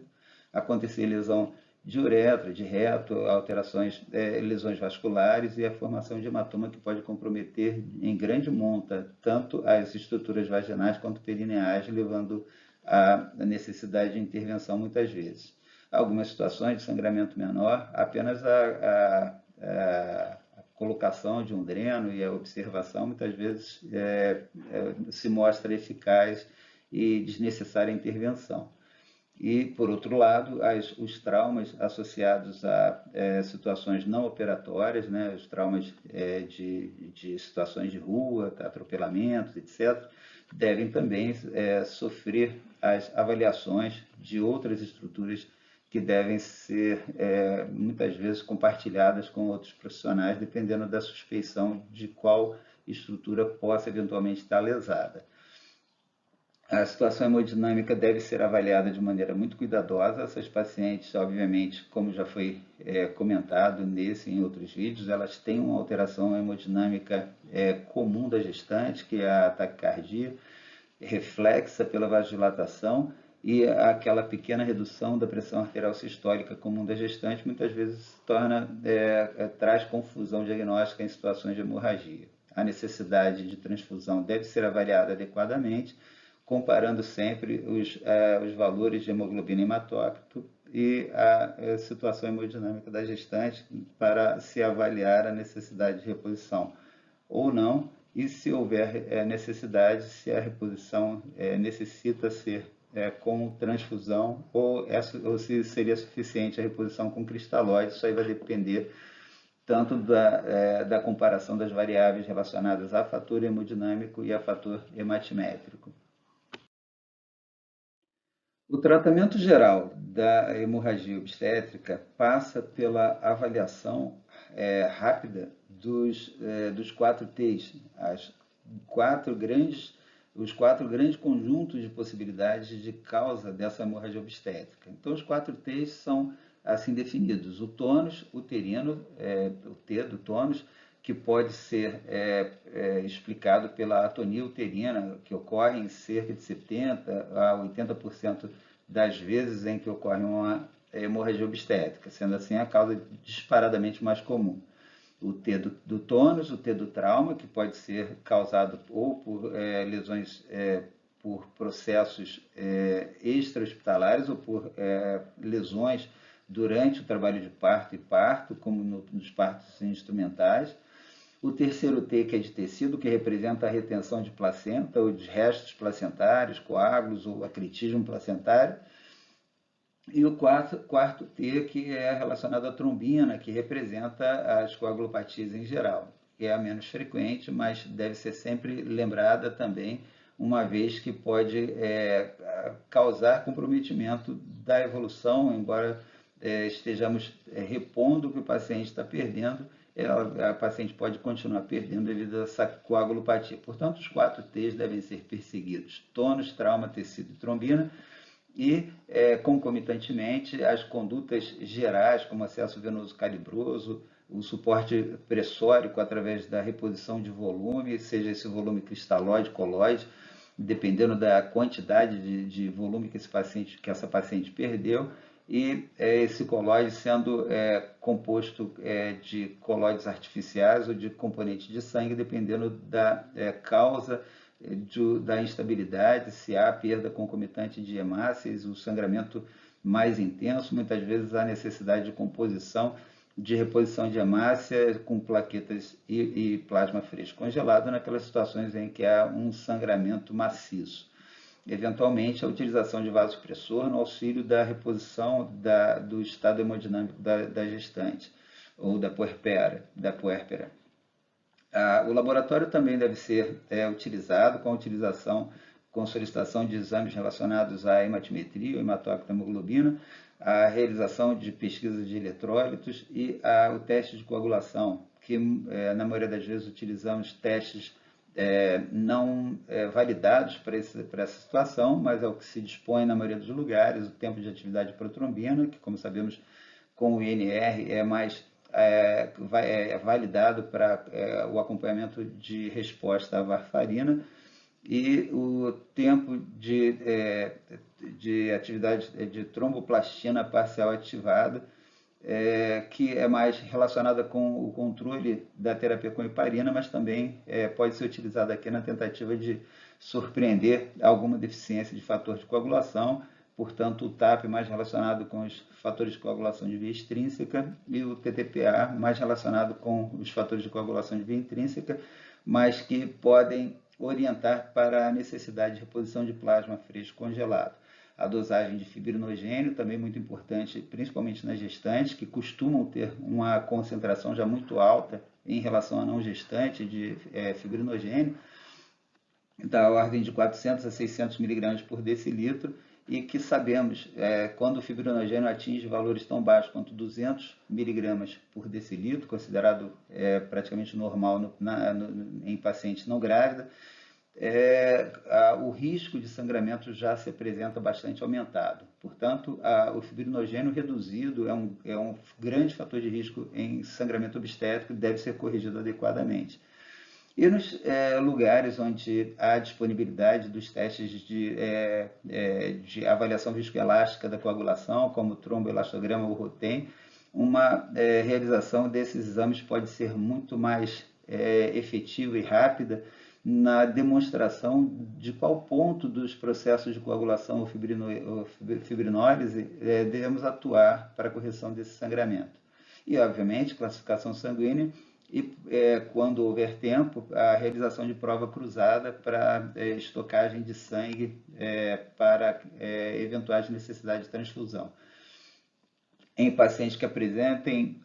acontecer lesão de uretra, de reto, alterações, lesões vasculares e a formação de hematoma que pode comprometer em grande monta tanto as estruturas vaginais quanto perineais, levando à necessidade de intervenção muitas vezes. Algumas situações de sangramento menor, apenas a colocação de um dreno e a observação muitas vezes se mostra eficaz e desnecessária a intervenção. E, por outro lado, os traumas associados a situações não operatórias, os traumas de situações de rua, atropelamentos, etc., devem também sofrer as avaliações de outras estruturas que devem ser muitas vezes compartilhadas com outros profissionais, dependendo da suspeição de qual estrutura possa eventualmente estar lesada. A situação hemodinâmica deve ser avaliada de maneira muito cuidadosa. Essas pacientes, obviamente, como já foi comentado nesse e em outros vídeos, elas têm uma alteração hemodinâmica comum da gestante, que é a taquicardia, reflexa pela vasodilatação, e aquela pequena redução da pressão arterial sistólica comum da gestante muitas vezes traz confusão diagnóstica em situações de hemorragia. A necessidade de transfusão deve ser avaliada adequadamente, comparando sempre os valores de hemoglobina e hematócrito e a situação hemodinâmica da gestante para se avaliar a necessidade de reposição ou não, e se houver necessidade, se a reposição necessita ser com transfusão ou se seria suficiente a reposição com cristalóide. Isso aí vai depender tanto da comparação das variáveis relacionadas a fator hemodinâmico e a fator hematimétrico. O tratamento geral da hemorragia obstétrica passa pela avaliação rápida dos 4 T's, os quatro grandes conjuntos de possibilidades de causa dessa hemorragia obstétrica. Então, os 4 T's são assim definidos: o tônus uterino, o T do tônus, que pode ser explicado pela atonia uterina, que ocorre em cerca de 70% a 80% das vezes em que ocorre uma hemorragia obstétrica, sendo assim a causa disparadamente mais comum. O T do tônus, o T do trauma, que pode ser causado ou por lesões por processos extra-hospitalares ou por lesões durante o trabalho de parto e parto, como nos partos instrumentais. O terceiro T, que é de tecido, que representa a retenção de placenta ou de restos placentários, coágulos ou acritismo placentário. E o quarto T, que é relacionado à trombina, que representa as coagulopatias em geral, que é a menos frequente, mas deve ser sempre lembrada também, uma vez que pode causar comprometimento da evolução, embora estejamos repondo o que o paciente está perdendo, a paciente pode continuar perdendo devido a essa coagulopatia. Portanto, os 4 T's devem ser perseguidos: tônus, trauma, tecido e trombina, e, concomitantemente, as condutas gerais, como acesso venoso calibroso, o suporte pressórico através da reposição de volume, seja esse volume cristalóide, colóide, dependendo da quantidade de volume que essa paciente perdeu, e esse colóide sendo composto de colóides artificiais ou de componentes de sangue, dependendo da causa da instabilidade, se há perda concomitante de hemácias, o sangramento mais intenso, muitas vezes há necessidade de composição, de reposição de hemácia com plaquetas e plasma fresco congelado naquelas situações em que há um sangramento maciço. Eventualmente, a utilização de vasopressor no auxílio da reposição do estado hemodinâmico da gestante ou da puérpera. O laboratório também deve ser utilizado com solicitação de exames relacionados à hematimetria, hematócrito hemoglobina, a realização de pesquisas de eletrólitos e o teste de coagulação, que na maioria das vezes utilizamos testes não validados para essa situação, mas é o que se dispõe na maioria dos lugares: o tempo de atividade de protrombina, que, como sabemos, com o INR é validado para o acompanhamento de resposta à varfarina, e o tempo de atividade de tromboplastina parcial ativada, que é mais relacionada com o controle da terapia com heparina, mas também pode ser utilizada aqui na tentativa de surpreender alguma deficiência de fator de coagulação. Portanto, o TAP mais relacionado com os fatores de coagulação de via extrínseca e o TTPA mais relacionado com os fatores de coagulação de via intrínseca, mas que podem orientar para a necessidade de reposição de plasma fresco congelado. A dosagem de fibrinogênio também muito importante, principalmente nas gestantes, que costumam ter uma concentração já muito alta em relação à não gestante de fibrinogênio, da ordem de 400 a 600 mg por decilitro, e que sabemos, quando o fibrinogênio atinge valores tão baixos quanto 200 mg por decilitro, considerado praticamente normal em pacientes não grávidas, o risco de sangramento já se apresenta bastante aumentado. Portanto, o fibrinogênio reduzido é um grande fator de risco em sangramento obstétrico e deve ser corrigido adequadamente. E nos lugares onde há disponibilidade dos testes de avaliação viscoelástica da coagulação, como o tromboelastograma ou o Rotem, uma realização desses exames pode ser muito mais efetiva e rápida na demonstração de qual ponto dos processos de coagulação ou fibrinólise devemos atuar para a correção desse sangramento. E, obviamente, classificação sanguínea e, quando houver tempo, a realização de prova cruzada para estocagem de sangue para eventuais necessidades de transfusão. em pacientes que apresentem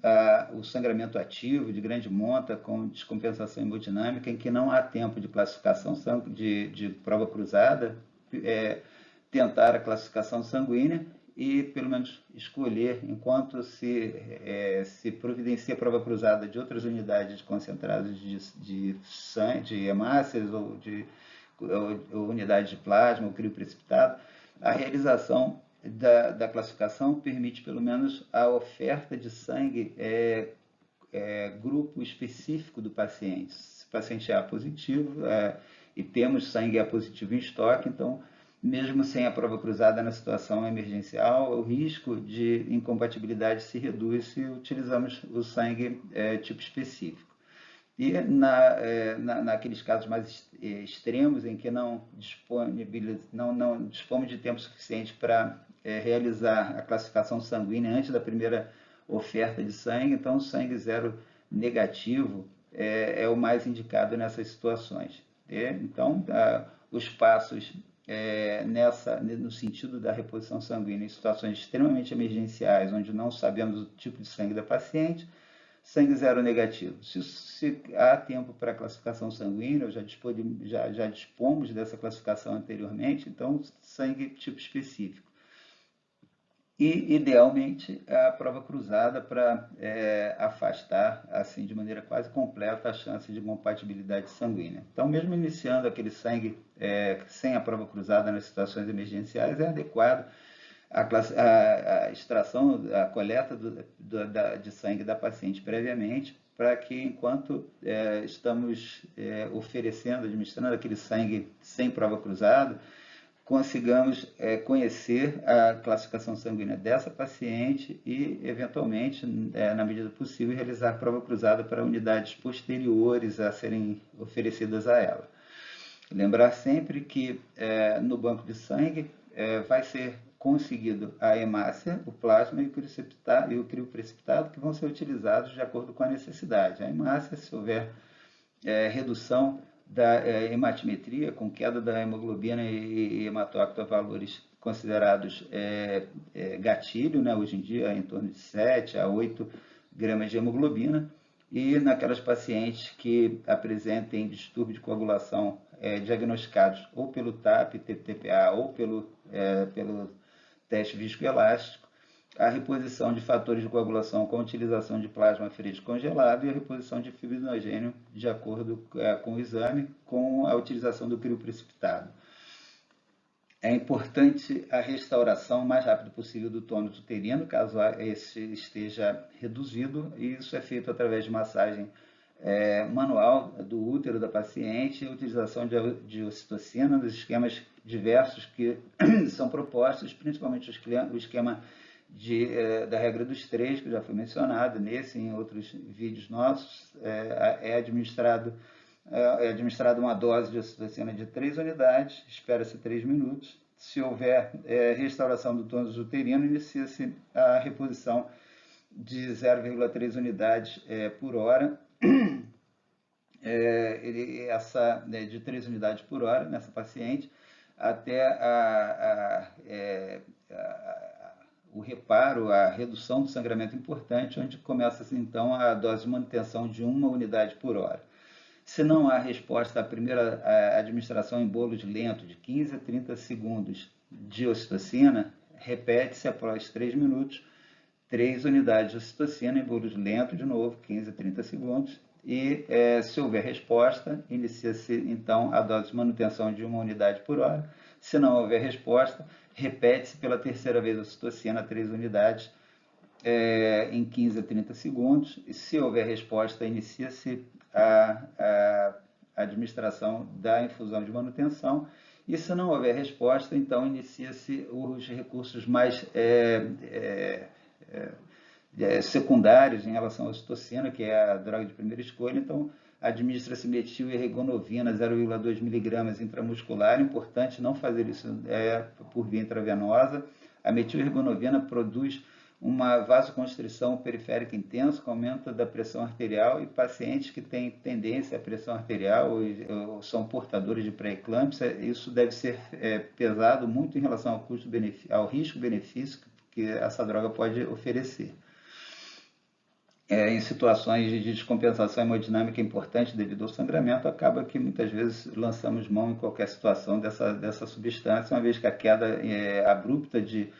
o sangramento ativo de grande monta com descompensação hemodinâmica, em que não há tempo de classificação de prova cruzada, tentar a classificação sanguínea e, pelo menos, escolher, enquanto se providencia a prova cruzada de outras unidades concentradas de sangue, de hemácias ou unidades de plasma ou crio precipitado, a realização da classificação permite, pelo menos, a oferta de sangue grupo específico do paciente. Se o paciente é A positivo e temos sangue A positivo em estoque, então, mesmo sem a prova cruzada na situação emergencial, o risco de incompatibilidade se reduz se utilizamos o sangue tipo específico. E naqueles casos mais extremos, em que não dispomos de tempo suficiente para realizar a classificação sanguínea antes da primeira oferta de sangue, então o sangue zero negativo é o mais indicado nessas situações. Então, os passos no sentido da reposição sanguínea em situações extremamente emergenciais, onde não sabemos o tipo de sangue da paciente, sangue zero negativo. Se há tempo para a classificação sanguínea, já dispomos dessa classificação anteriormente, então sangue tipo específico. E, idealmente, a prova cruzada para afastar, assim, de maneira quase completa, a chance de compatibilidade sanguínea. Então, mesmo iniciando aquele sangue sem a prova cruzada nas situações emergenciais, é adequado a extração, a coleta de sangue da paciente previamente, para que, enquanto estamos oferecendo, administrando aquele sangue sem prova cruzada, consigamos conhecer a classificação sanguínea dessa paciente e, eventualmente, na medida possível, realizar prova cruzada para unidades posteriores a serem oferecidas a ela. Lembrar sempre que no banco de sangue vai ser conseguido a hemácia, o plasma e o crio precipitado, que vão ser utilizados de acordo com a necessidade. A hemácia, se houver redução da hematimetria, com queda da hemoglobina e hematócrito a valores considerados gatilho, né, hoje em dia em torno de 7 a 8 gramas de hemoglobina, e naquelas pacientes que apresentem distúrbio de coagulação diagnosticados ou pelo TAP, TPA ou pelo teste viscoelástico, a reposição de fatores de coagulação com a utilização de plasma aferido congelado e a reposição de fibrinogênio de acordo com o exame, com a utilização do crio precipitado. É importante a restauração o mais rápido possível do tônus uterino, caso esse esteja reduzido, e isso é feito através de massagem manual do útero da paciente, a utilização de ocitocina nos esquemas diversos que são propostos, principalmente o esquema da regra dos 3, que já foi mencionado nesse e em outros vídeos nossos. É administrada uma dose de ocitocina de 3 unidades, espera-se 3 minutos. Se houver restauração do tônus uterino, inicia-se a reposição de 0,3 unidades por hora, de 3 unidades por hora nessa paciente, até o reparo, a redução do sangramento importante, onde começa então a dose de manutenção de 1 unidade por hora. Se não há resposta à primeira administração em bolos lento de 15 a 30 segundos de ocitocina, repete-se após 3 minutos, 3 unidades de ocitocina em bolos lento de novo, 15 a 30 segundos, e se houver resposta, inicia-se então a dose de manutenção de 1 unidade por hora. Se não houver resposta, repete-se pela terceira vez a ocitocina, 3 unidades em 15 a 30 segundos. E se houver resposta, inicia-se a administração da infusão de manutenção. E se não houver resposta, então inicia-se os recursos mais secundários em relação à ocitocina, que é a droga de primeira escolha. Então, administra-se metil-ergonovina 0,2 mg intramuscular. Importante não fazer isso por via intravenosa. A metil-ergonovina produz uma vasoconstrição periférica intensa, com aumento da pressão arterial, e pacientes que têm tendência à pressão arterial ou são portadores de pré-eclâmpsia, isso deve ser pesado muito em relação ao risco-benefício que essa droga pode oferecer. Em situações de descompensação hemodinâmica importante devido ao sangramento, acaba que muitas vezes lançamos mão em qualquer situação dessa substância, uma vez que a queda abrupta de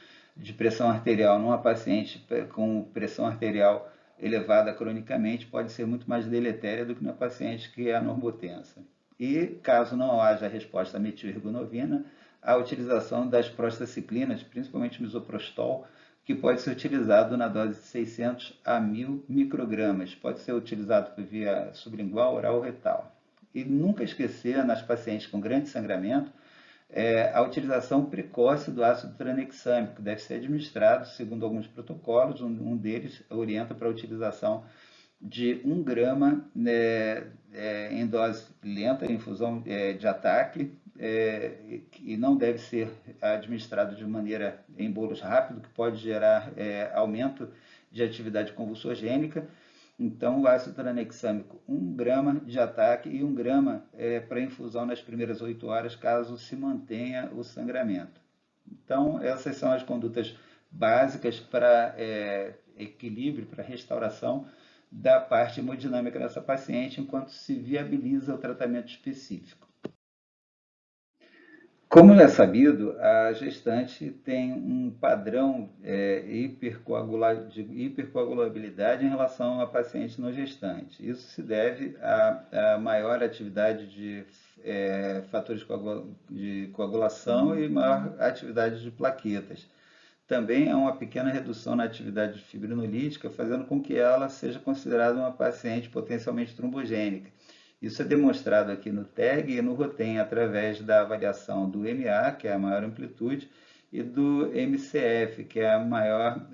pressão arterial numa paciente com pressão arterial elevada cronicamente pode ser muito mais deletéria do que na paciente que é anormotensa. E, caso não haja resposta à metilergonovina, a utilização das prostacyclinas, principalmente misoprostol, que pode ser utilizado na dose de 600 a 1000 microgramas. Pode ser utilizado por via sublingual, oral ou retal. E nunca esquecer, nas pacientes com grande sangramento, a utilização precoce do ácido tranexâmico, que deve ser administrado segundo alguns protocolos. Um deles orienta para a utilização de 1 grama em dose lenta, em infusão de ataque, e não deve ser administrado de maneira em bolos rápido, que pode gerar aumento de atividade convulsogênica. Então, o ácido tranexâmico, 1 grama de ataque e 1 grama para infusão nas primeiras 8 horas, caso se mantenha o sangramento. Então, essas são as condutas básicas para equilíbrio, para restauração da parte hemodinâmica dessa paciente, enquanto se viabiliza o tratamento específico. Como é sabido, a gestante tem um padrão de hipercoagulabilidade em relação à paciente não gestante. Isso se deve à maior atividade de fatores de coagulação e maior atividade de plaquetas. Também há uma pequena redução na atividade fibrinolítica, fazendo com que ela seja considerada uma paciente potencialmente trombogênica. Isso é demonstrado aqui no TEG e no ROTEM, através da avaliação do MA, que é a maior amplitude, e do MCF, que é a maior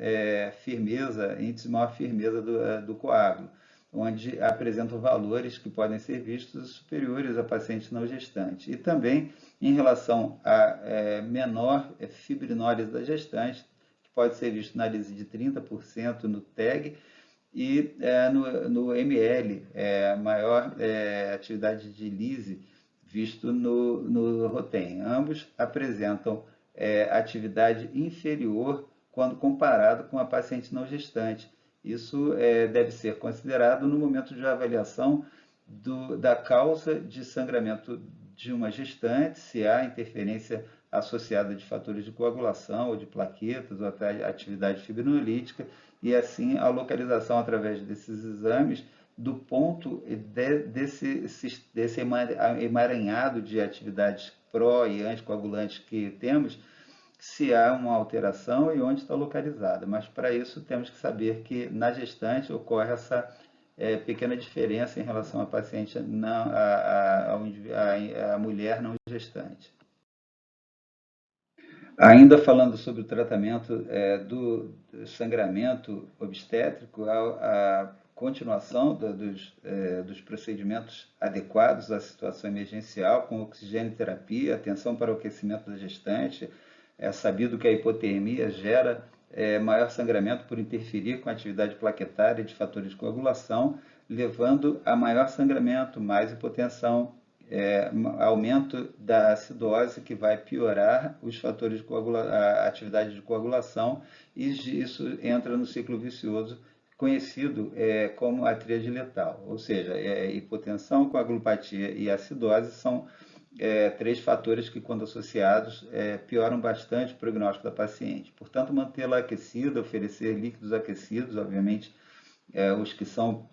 índice de maior firmeza do coágulo, onde apresentam valores que podem ser vistos superiores a paciente não gestante. E também em relação à menor fibrinólise da gestante, que pode ser visto na lise de 30% no TEG, e no ML, maior atividade de lise visto no ROTEM. Ambos apresentam atividade inferior quando comparado com a paciente não gestante. Isso deve ser considerado no momento de avaliação da causa de sangramento de uma gestante, se há interferência associada de fatores de coagulação ou de plaquetas ou até atividade fibrinolítica, e assim a localização através desses exames do ponto desse emaranhado de atividades pró e anticoagulantes que temos, se há uma alteração e onde está localizada. Mas para isso temos que saber que na gestante ocorre essa pequena diferença em relação à paciente, a mulher não gestante. Ainda falando sobre o tratamento do sangramento obstétrico, a continuação dos procedimentos adequados à situação emergencial, com oxigênio terapia, atenção para o aquecimento da gestante. É sabido que a hipotermia gera maior sangramento por interferir com a atividade plaquetária de fatores de coagulação, levando a maior sangramento, mais hipotensão, aumento da acidose, que vai piorar os fatores a atividade de coagulação, e isso entra no ciclo vicioso conhecido como a tríade letal, ou seja, hipotensão, coagulopatia e acidose são 3 fatores que, quando associados, pioram bastante o prognóstico da paciente. Portanto, mantê-la aquecida, oferecer líquidos aquecidos, obviamente, os que são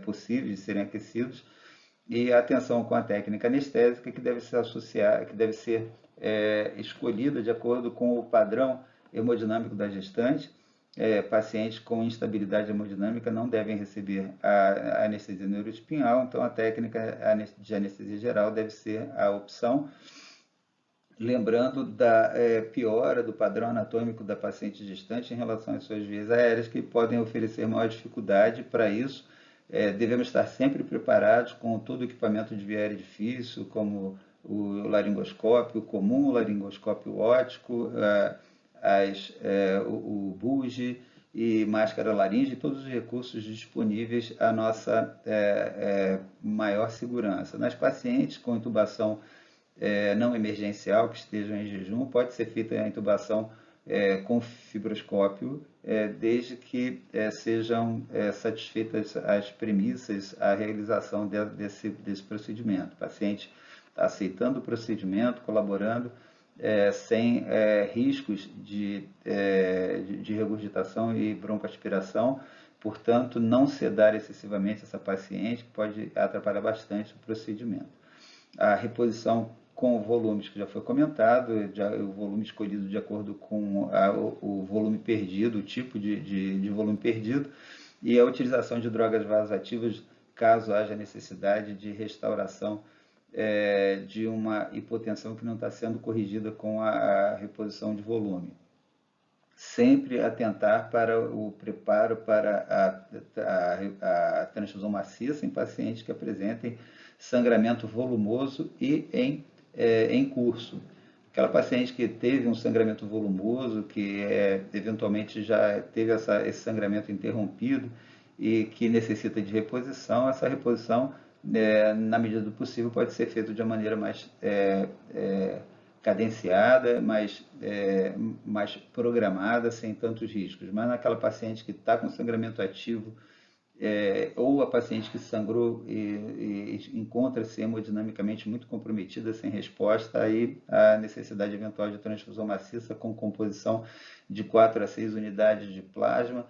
possíveis de serem aquecidos, e a atenção com a técnica anestésica, que deve ser escolhida de acordo com o padrão hemodinâmico da gestante. Pacientes com instabilidade hemodinâmica não devem receber a anestesia neuroespinhal, então a técnica de anestesia geral deve ser a opção. Lembrando da piora do padrão anatômico da paciente gestante em relação às suas vias aéreas, que podem oferecer maior dificuldade. Para isso, devemos estar sempre preparados com todo o equipamento de via aérea difícil, como o laringoscópio comum, o laringoscópio óptico, o bugie e máscara laríngea, e todos os recursos disponíveis à nossa maior segurança. Nas pacientes com intubação não emergencial, que estejam em jejum, pode ser feita a intubação com fibroscópio, desde que sejam satisfeitas as premissas à realização desse procedimento. O paciente está aceitando o procedimento, colaborando, sem riscos de regurgitação e broncoaspiração, portanto, não sedar excessivamente essa paciente, que pode atrapalhar bastante o procedimento. A reposição com volumes, que já foi comentado, o volume escolhido de acordo com o volume perdido, o tipo de volume perdido, e a utilização de drogas vasoativas, caso haja necessidade de restauração de uma hipotensão que não está sendo corrigida com a reposição de volume. Sempre atentar para o preparo para a transfusão maciça em pacientes que apresentem sangramento volumoso e em curso. Aquela paciente que teve um sangramento volumoso, que eventualmente já teve esse sangramento interrompido e que necessita de reposição, essa reposição, na medida do possível, pode ser feita de uma maneira mais cadenciada, mais programada, sem tantos riscos. Mas naquela paciente que está com sangramento ativo, ou a paciente que sangrou e encontra-se hemodinamicamente muito comprometida, sem resposta, aí a necessidade eventual de transfusão maciça com composição de 4 a 6 unidades de plasma,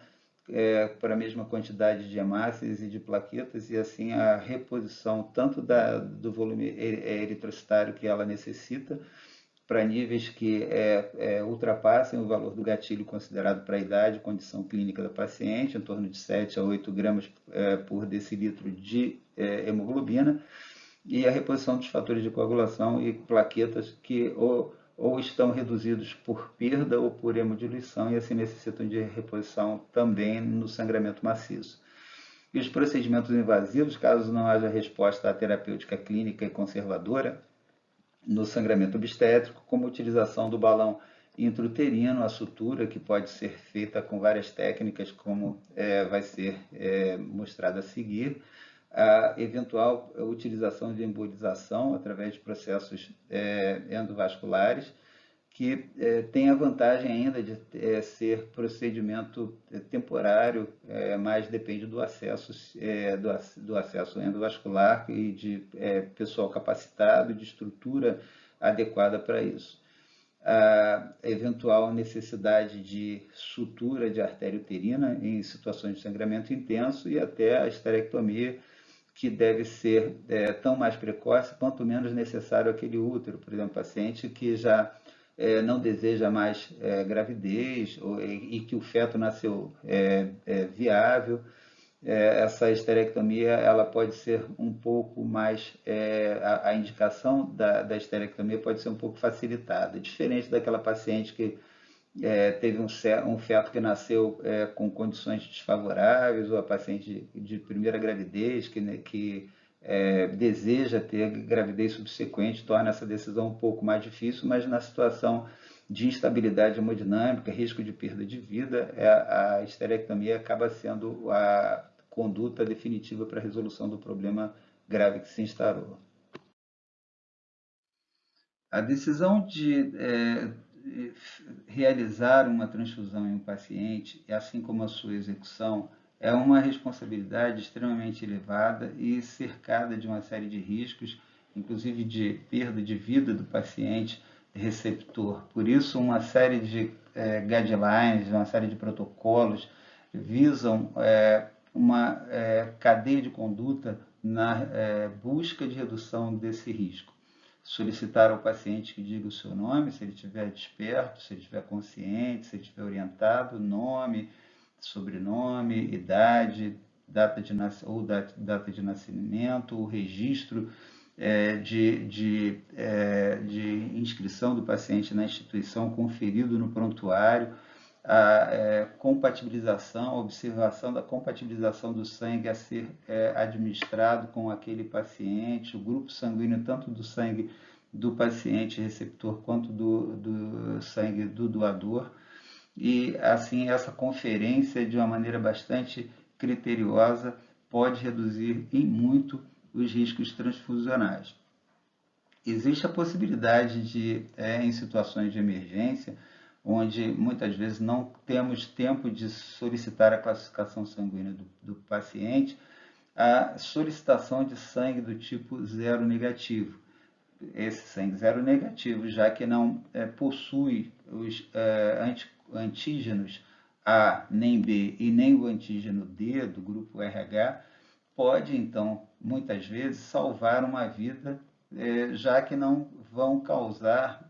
para a mesma quantidade de hemácias e de plaquetas, e assim a reposição tanto do volume eritrocitário que ela necessita, para níveis que ultrapassem o valor do gatilho considerado para a idade e condição clínica da paciente, em torno de 7 a 8 gramas por decilitro de hemoglobina, e a reposição dos fatores de coagulação e plaquetas que ou estão reduzidos por perda ou por hemodiluição, e assim necessitam de reposição também no sangramento maciço. E os procedimentos invasivos, caso não haja resposta à terapêutica clínica e conservadora, no sangramento obstétrico, como a utilização do balão intrauterino, a sutura, que pode ser feita com várias técnicas, como vai ser mostrado a seguir, a eventual utilização de embolização através de processos endovasculares, que tem a vantagem ainda de ser procedimento temporário, mas depende do acesso endovascular e de pessoal capacitado, de estrutura adequada para isso. A eventual necessidade de sutura de artéria uterina em situações de sangramento intenso, e até a esterectomia, que deve ser tão mais precoce quanto menos necessário aquele útero. Por exemplo, paciente que já não deseja mais gravidez e que o feto nasceu viável, essa esterectomia ela pode ser um pouco mais, a indicação da esterectomia pode ser um pouco facilitada, diferente daquela paciente que teve um feto que nasceu com condições desfavoráveis, ou a paciente de primeira gravidez que deseja ter gravidez subsequente, torna essa decisão um pouco mais difícil, mas na situação de instabilidade hemodinâmica, risco de perda de vida, a esterectomia acaba sendo a conduta definitiva para a resolução do problema grave que se instaurou. A decisão de realizar uma transfusão em um paciente, assim como a sua execução, é uma responsabilidade extremamente elevada e cercada de uma série de riscos, inclusive de perda de vida do paciente receptor. Por isso, uma série de guidelines, uma série de protocolos visam uma cadeia de conduta na busca de redução desse risco. Solicitar ao paciente que diga o seu nome, se ele estiver desperto, se ele estiver consciente, se ele estiver orientado, nome, sobrenome, idade, data de nascimento, o registro de inscrição do paciente na instituição conferido no prontuário, a compatibilização, a observação da compatibilização do sangue a ser administrado com aquele paciente, o grupo sanguíneo tanto do sangue do paciente receptor quanto do sangue do doador, e assim essa conferência, de uma maneira bastante criteriosa, pode reduzir em muito os riscos transfusionais. Existe a possibilidade de, em situações de emergência, onde muitas vezes não temos tempo de solicitar a classificação sanguínea do paciente, a solicitação de sangue do tipo zero negativo. Esse sangue zero negativo, já que não possui os antígenos A nem B e nem o antígeno D do grupo RH, pode então, muitas vezes, salvar uma vida, já que não vão causar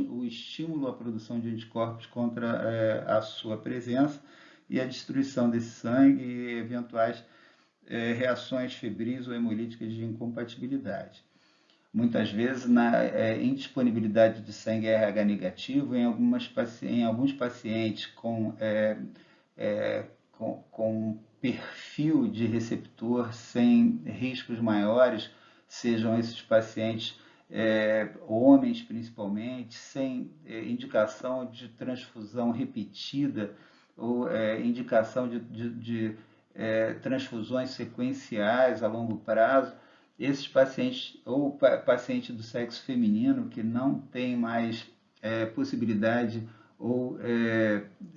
o estímulo à produção de anticorpos contra a sua presença e a destruição desse sangue e eventuais reações febris ou hemolíticas de incompatibilidade. Muitas vezes, na indisponibilidade de sangue RH negativo, em alguns pacientes com perfil de receptor sem riscos maiores, sejam esses pacientes homens principalmente, sem indicação de transfusão repetida ou indicação de transfusões sequenciais a longo prazo, esses pacientes, ou paciente do sexo feminino que não tem mais possibilidade ou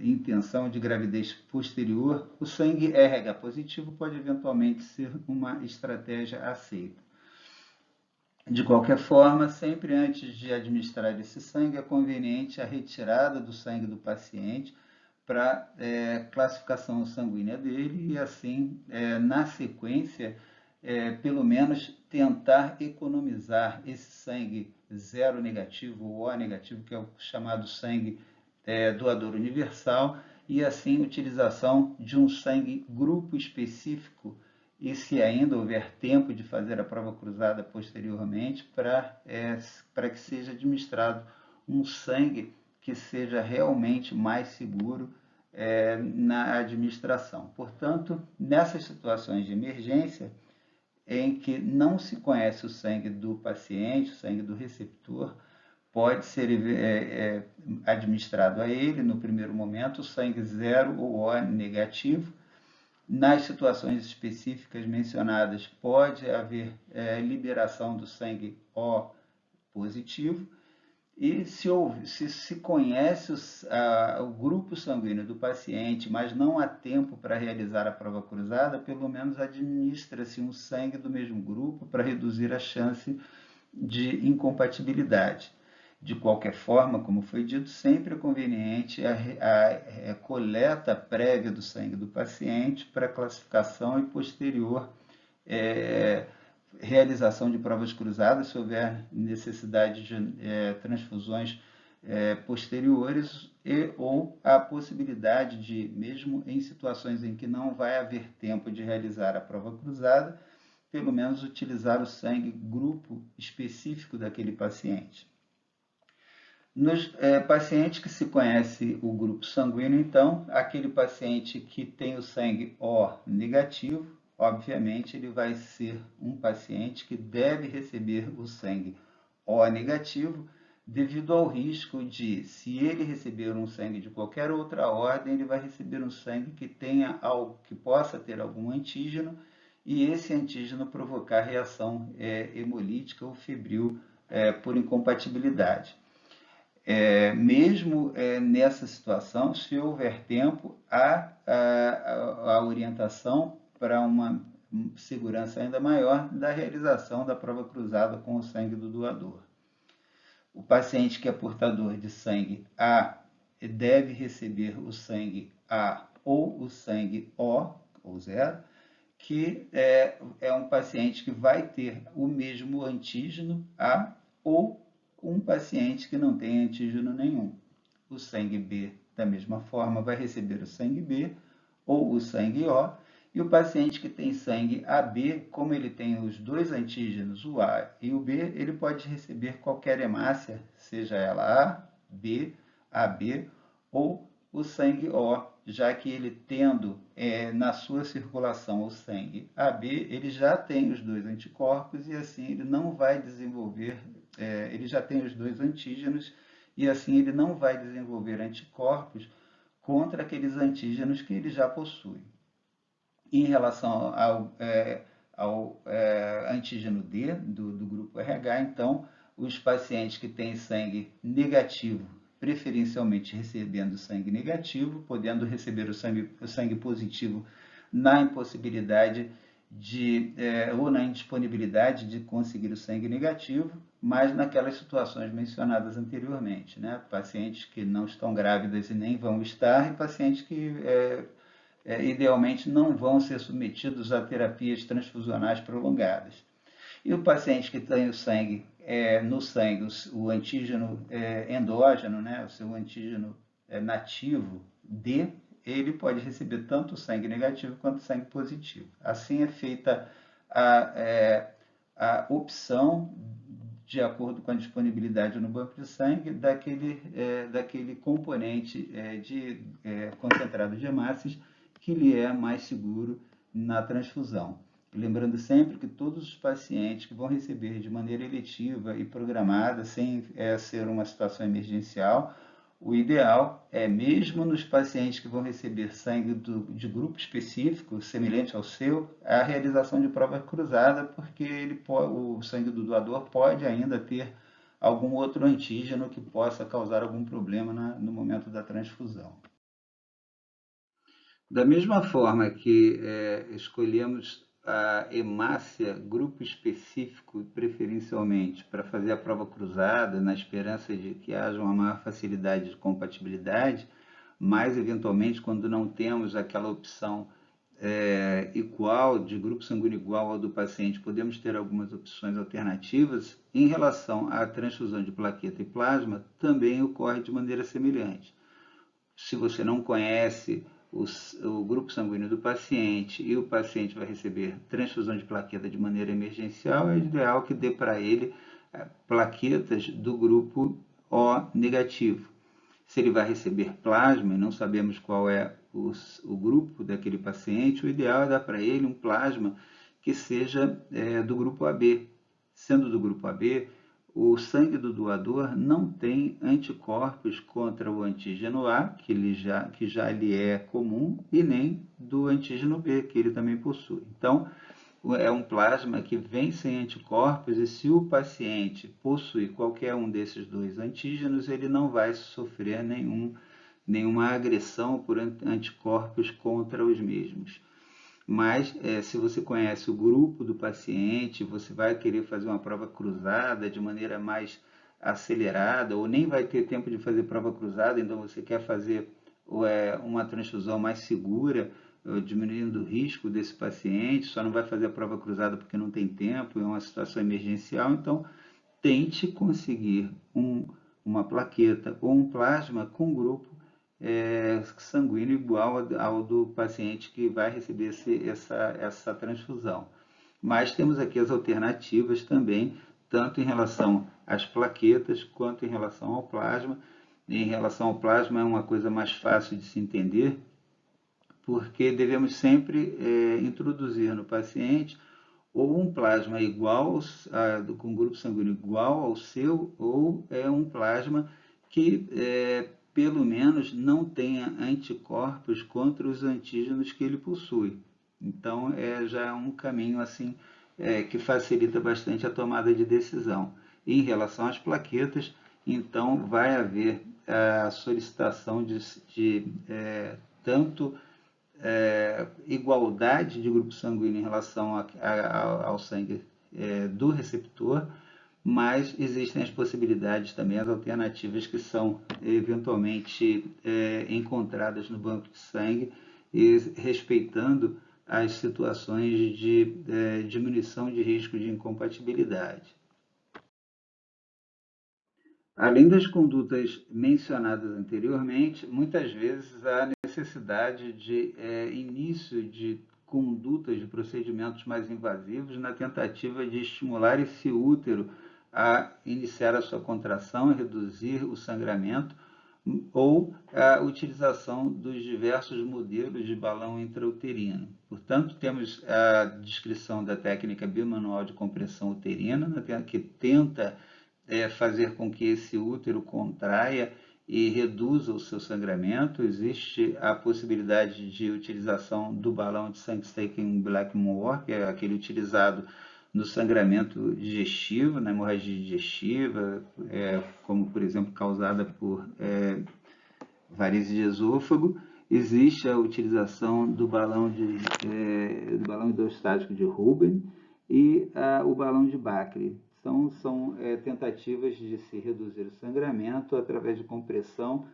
intenção de gravidez posterior, o sangue RH positivo pode eventualmente ser uma estratégia aceita. De qualquer forma, sempre antes de administrar esse sangue, é conveniente a retirada do sangue do paciente para classificação sanguínea dele e assim, na sequência, pelo menos tentar economizar esse sangue zero negativo ou O negativo, que é o chamado sangue doador universal, e assim utilização de um sangue grupo específico, e se ainda houver tempo de fazer a prova cruzada posteriormente, para que seja administrado um sangue que seja realmente mais seguro na administração. Portanto, nessas situações de emergência, em que não se conhece o sangue do paciente, o sangue do receptor, pode ser administrado a ele, no primeiro momento, o sangue zero ou O negativo. Nas situações específicas mencionadas, pode haver liberação do sangue O positivo. E se conhece o grupo sanguíneo do paciente, mas não há tempo para realizar a prova cruzada, pelo menos administra-se um sangue do mesmo grupo para reduzir a chance de incompatibilidade. De qualquer forma, como foi dito, sempre é conveniente a coleta prévia do sangue do paciente para classificação e posterior realização de provas cruzadas, se houver necessidade de transfusões posteriores ou a possibilidade de, mesmo em situações em que não vai haver tempo de realizar a prova cruzada, pelo menos utilizar o sangue grupo específico daquele paciente. Nos pacientes que se conhece o grupo sanguíneo, então, aquele paciente que tem o sangue O negativo, obviamente ele vai ser um paciente que deve receber o sangue O negativo, devido ao risco de, se ele receber um sangue de qualquer outra ordem, ele vai receber um sangue que tenha algo, que possa ter algum antígeno, e esse antígeno provocar reação hemolítica ou febril por incompatibilidade. Mesmo nessa situação, se houver tempo, há a orientação para uma segurança ainda maior da realização da prova cruzada com o sangue do doador. O paciente que é portador de sangue A deve receber o sangue A ou o sangue O, ou zero, que é um paciente que vai ter o mesmo antígeno A ou um paciente que não tem antígeno nenhum. O sangue B, da mesma forma, vai receber o sangue B ou o sangue O, e o paciente que tem sangue AB, como ele tem os dois antígenos, o A e o B, ele pode receber qualquer hemácia, seja ela A, B, AB ou o sangue O, já que ele tendo na sua circulação o sangue AB, ele já tem os dois anticorpos e assim ele não vai desenvolver, ele já tem os dois antígenos e assim ele não vai desenvolver anticorpos contra aqueles antígenos que ele já possui. Em relação ao antígeno D do grupo RH, então, os pacientes que têm sangue negativo preferencialmente recebendo sangue negativo, podendo receber o sangue positivo na impossibilidade ou na indisponibilidade de conseguir o sangue negativo, mas naquelas situações mencionadas anteriormente, né? Pacientes que não estão grávidas e nem vão estar, e pacientes que idealmente não vão ser submetidos a terapias transfusionais prolongadas. E o paciente que tem o sangue, no sangue, o antígeno endógeno, né, o seu antígeno nativo D, ele pode receber tanto o sangue negativo quanto o sangue positivo. Assim é feita a opção, de acordo com a disponibilidade no banco de sangue, daquele componente concentrado de hemácias que lhe é mais seguro na transfusão. Lembrando sempre que todos os pacientes que vão receber de maneira eletiva e programada, sem ser uma situação emergencial, o ideal é, mesmo nos pacientes que vão receber sangue de grupo específico, semelhante ao seu, a realização de prova cruzada, porque o sangue do doador pode ainda ter algum outro antígeno que possa causar algum problema no momento da transfusão. Da mesma forma que escolhemos a hemácia, grupo específico, preferencialmente, para fazer a prova cruzada, na esperança de que haja uma maior facilidade de compatibilidade, mas, eventualmente, quando não temos aquela opção igual, de grupo sanguíneo igual ao do paciente, podemos ter algumas opções alternativas. Em relação à transfusão de plaqueta e plasma, também ocorre de maneira semelhante. Se você não conhece o grupo sanguíneo do paciente e o paciente vai receber transfusão de plaqueta de maneira emergencial, é ideal que dê para ele plaquetas do grupo O negativo. Se ele vai receber plasma e não sabemos qual é o grupo daquele paciente, o ideal é dar para ele um plasma que seja do grupo AB. Sendo do grupo AB, o sangue do doador não tem anticorpos contra o antígeno A, que já lhe é comum, e nem do antígeno B, que ele também possui. Então, é um plasma que vem sem anticorpos, e se o paciente possui qualquer um desses dois antígenos, ele não vai sofrer nenhuma agressão por anticorpos contra os mesmos. Mas, se você conhece o grupo do paciente, você vai querer fazer uma prova cruzada de maneira mais acelerada, ou nem vai ter tempo de fazer prova cruzada, então você quer fazer uma transfusão mais segura, diminuindo o risco desse paciente, só não vai fazer a prova cruzada porque não tem tempo, é uma situação emergencial, então tente conseguir uma plaqueta ou um plasma com grupo sanguíneo igual ao do paciente que vai receber essa transfusão. Mas temos aqui as alternativas também, tanto em relação às plaquetas quanto em relação ao plasma. Em relação ao plasma é uma coisa mais fácil de se entender, porque devemos sempre introduzir no paciente ou um plasma igual, com grupo sanguíneo igual ao seu, ou um plasma que pelo menos não tenha anticorpos contra os antígenos que ele possui. Então, já é um caminho assim que facilita bastante a tomada de decisão. Em relação às plaquetas, então vai haver a solicitação de tanto igualdade de grupo sanguíneo em relação ao sangue do receptor, mas existem as possibilidades também, as alternativas que são eventualmente encontradas no banco de sangue, e respeitando as situações de diminuição de risco de incompatibilidade. Além das condutas mencionadas anteriormente, muitas vezes há necessidade de início de condutas de procedimentos mais invasivos na tentativa de estimular esse útero a iniciar a sua contração e reduzir o sangramento, ou a utilização dos diversos modelos de balão intrauterino. Portanto, temos a descrição da técnica bimanual de compressão uterina, que tenta fazer com que esse útero contraia e reduza o seu sangramento. Existe a possibilidade de utilização do balão de Saint-Stephen Blackmore, que é aquele utilizado no sangramento digestivo, na hemorragia digestiva, como por exemplo causada por varizes de esôfago. Existe a utilização do do balão hidrostático de Ruben e o balão de Bakri. São tentativas de se reduzir o sangramento através de compressão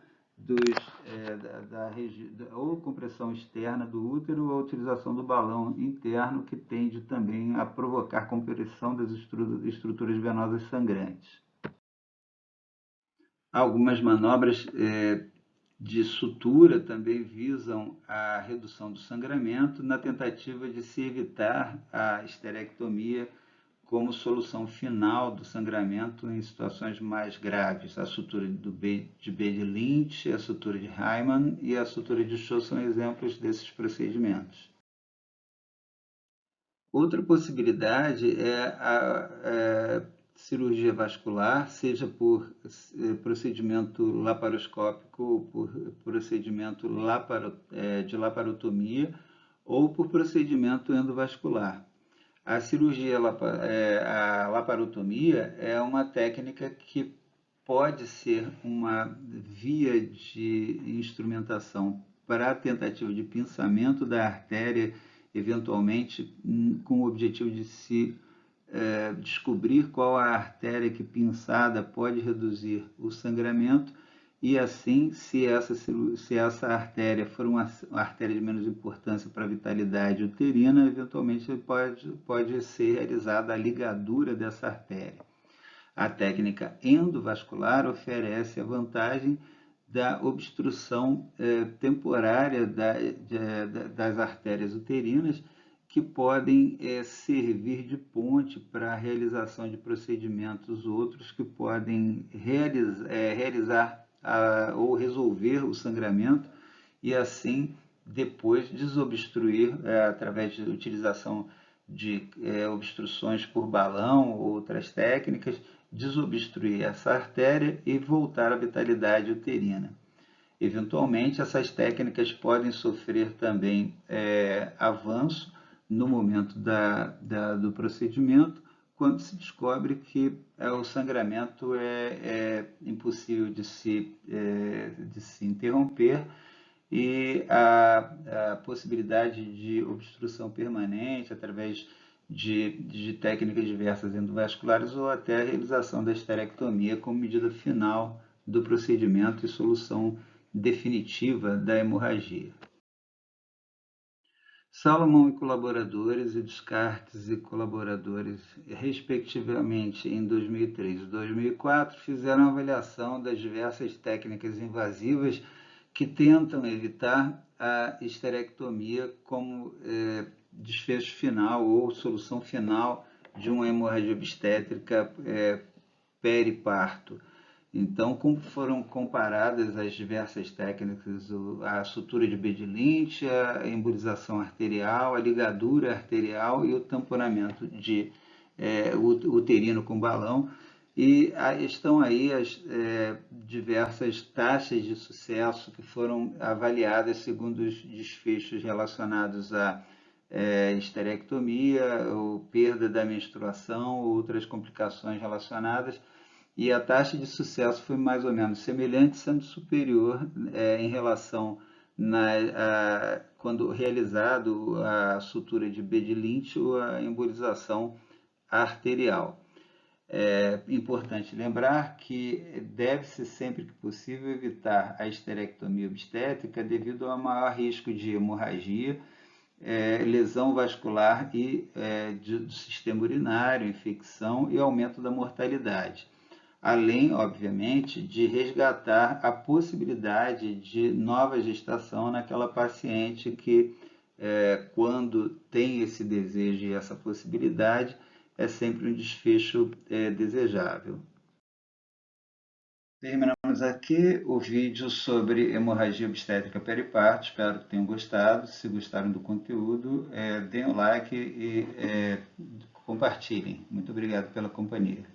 ou compressão externa do útero, ou a utilização do balão interno, que tende também a provocar compressão das estruturas venosas sangrantes. Algumas manobras de sutura também visam a redução do sangramento, na tentativa de se evitar a esterectomia como solução final do sangramento em situações mais graves. A sutura de Bede-Lynch, a sutura de Hyman e a sutura de Shaw são exemplos desses procedimentos. Outra possibilidade é a cirurgia vascular, seja por procedimento laparoscópico ou por procedimento de laparotomia, ou por procedimento endovascular. A cirurgia, a laparotomia é uma técnica que pode ser uma via de instrumentação para a tentativa de pinçamento da artéria, eventualmente com o objetivo de se descobrir qual a artéria que pinçada pode reduzir o sangramento, e assim, se essa artéria for uma artéria de menos importância para a vitalidade uterina, eventualmente pode ser realizada a ligadura dessa artéria. A técnica endovascular oferece a vantagem da obstrução temporária das artérias uterinas, que podem servir de ponte para a realização de procedimentos outros que podem realizar ou resolver o sangramento, e assim depois desobstruir, através de utilização de obstruções por balão ou outras técnicas, desobstruir essa artéria e voltar à vitalidade uterina. Eventualmente, essas técnicas podem sofrer também avanço no momento do procedimento, quando se descobre que o sangramento é impossível de se interromper, e a possibilidade de obstrução permanente através de técnicas diversas endovasculares, ou até a realização da esterectomia como medida final do procedimento e solução definitiva da hemorragia. Salomon e colaboradores, e Descartes e colaboradores, respectivamente, em 2003 e 2004, fizeram a avaliação das diversas técnicas invasivas que tentam evitar a esterectomia como desfecho final ou solução final de uma hemorragia obstétrica periparto. Então, como foram comparadas as diversas técnicas, a sutura de Bede-Lynch, a embolização arterial, a ligadura arterial e o tamponamento uterino com balão, e estão aí as diversas taxas de sucesso que foram avaliadas segundo os desfechos relacionados à esterectomia, ou perda da menstruação, ou outras complicações relacionadas. E a taxa de sucesso foi mais ou menos semelhante, sendo superior em relação quando realizado a sutura de Bede-Lynch ou a embolização arterial. É importante lembrar que deve-se, sempre que possível, evitar a esterectomia obstétrica devido ao maior risco de hemorragia, lesão vascular e do sistema urinário, infecção e aumento da mortalidade. Além, obviamente, de resgatar a possibilidade de nova gestação naquela paciente que, quando tem esse desejo e essa possibilidade, é sempre um desfecho desejável. Terminamos aqui o vídeo sobre hemorragia obstétrica periparto. Espero que tenham gostado. Se gostaram do conteúdo, deem o like e compartilhem. Muito obrigado pela companhia.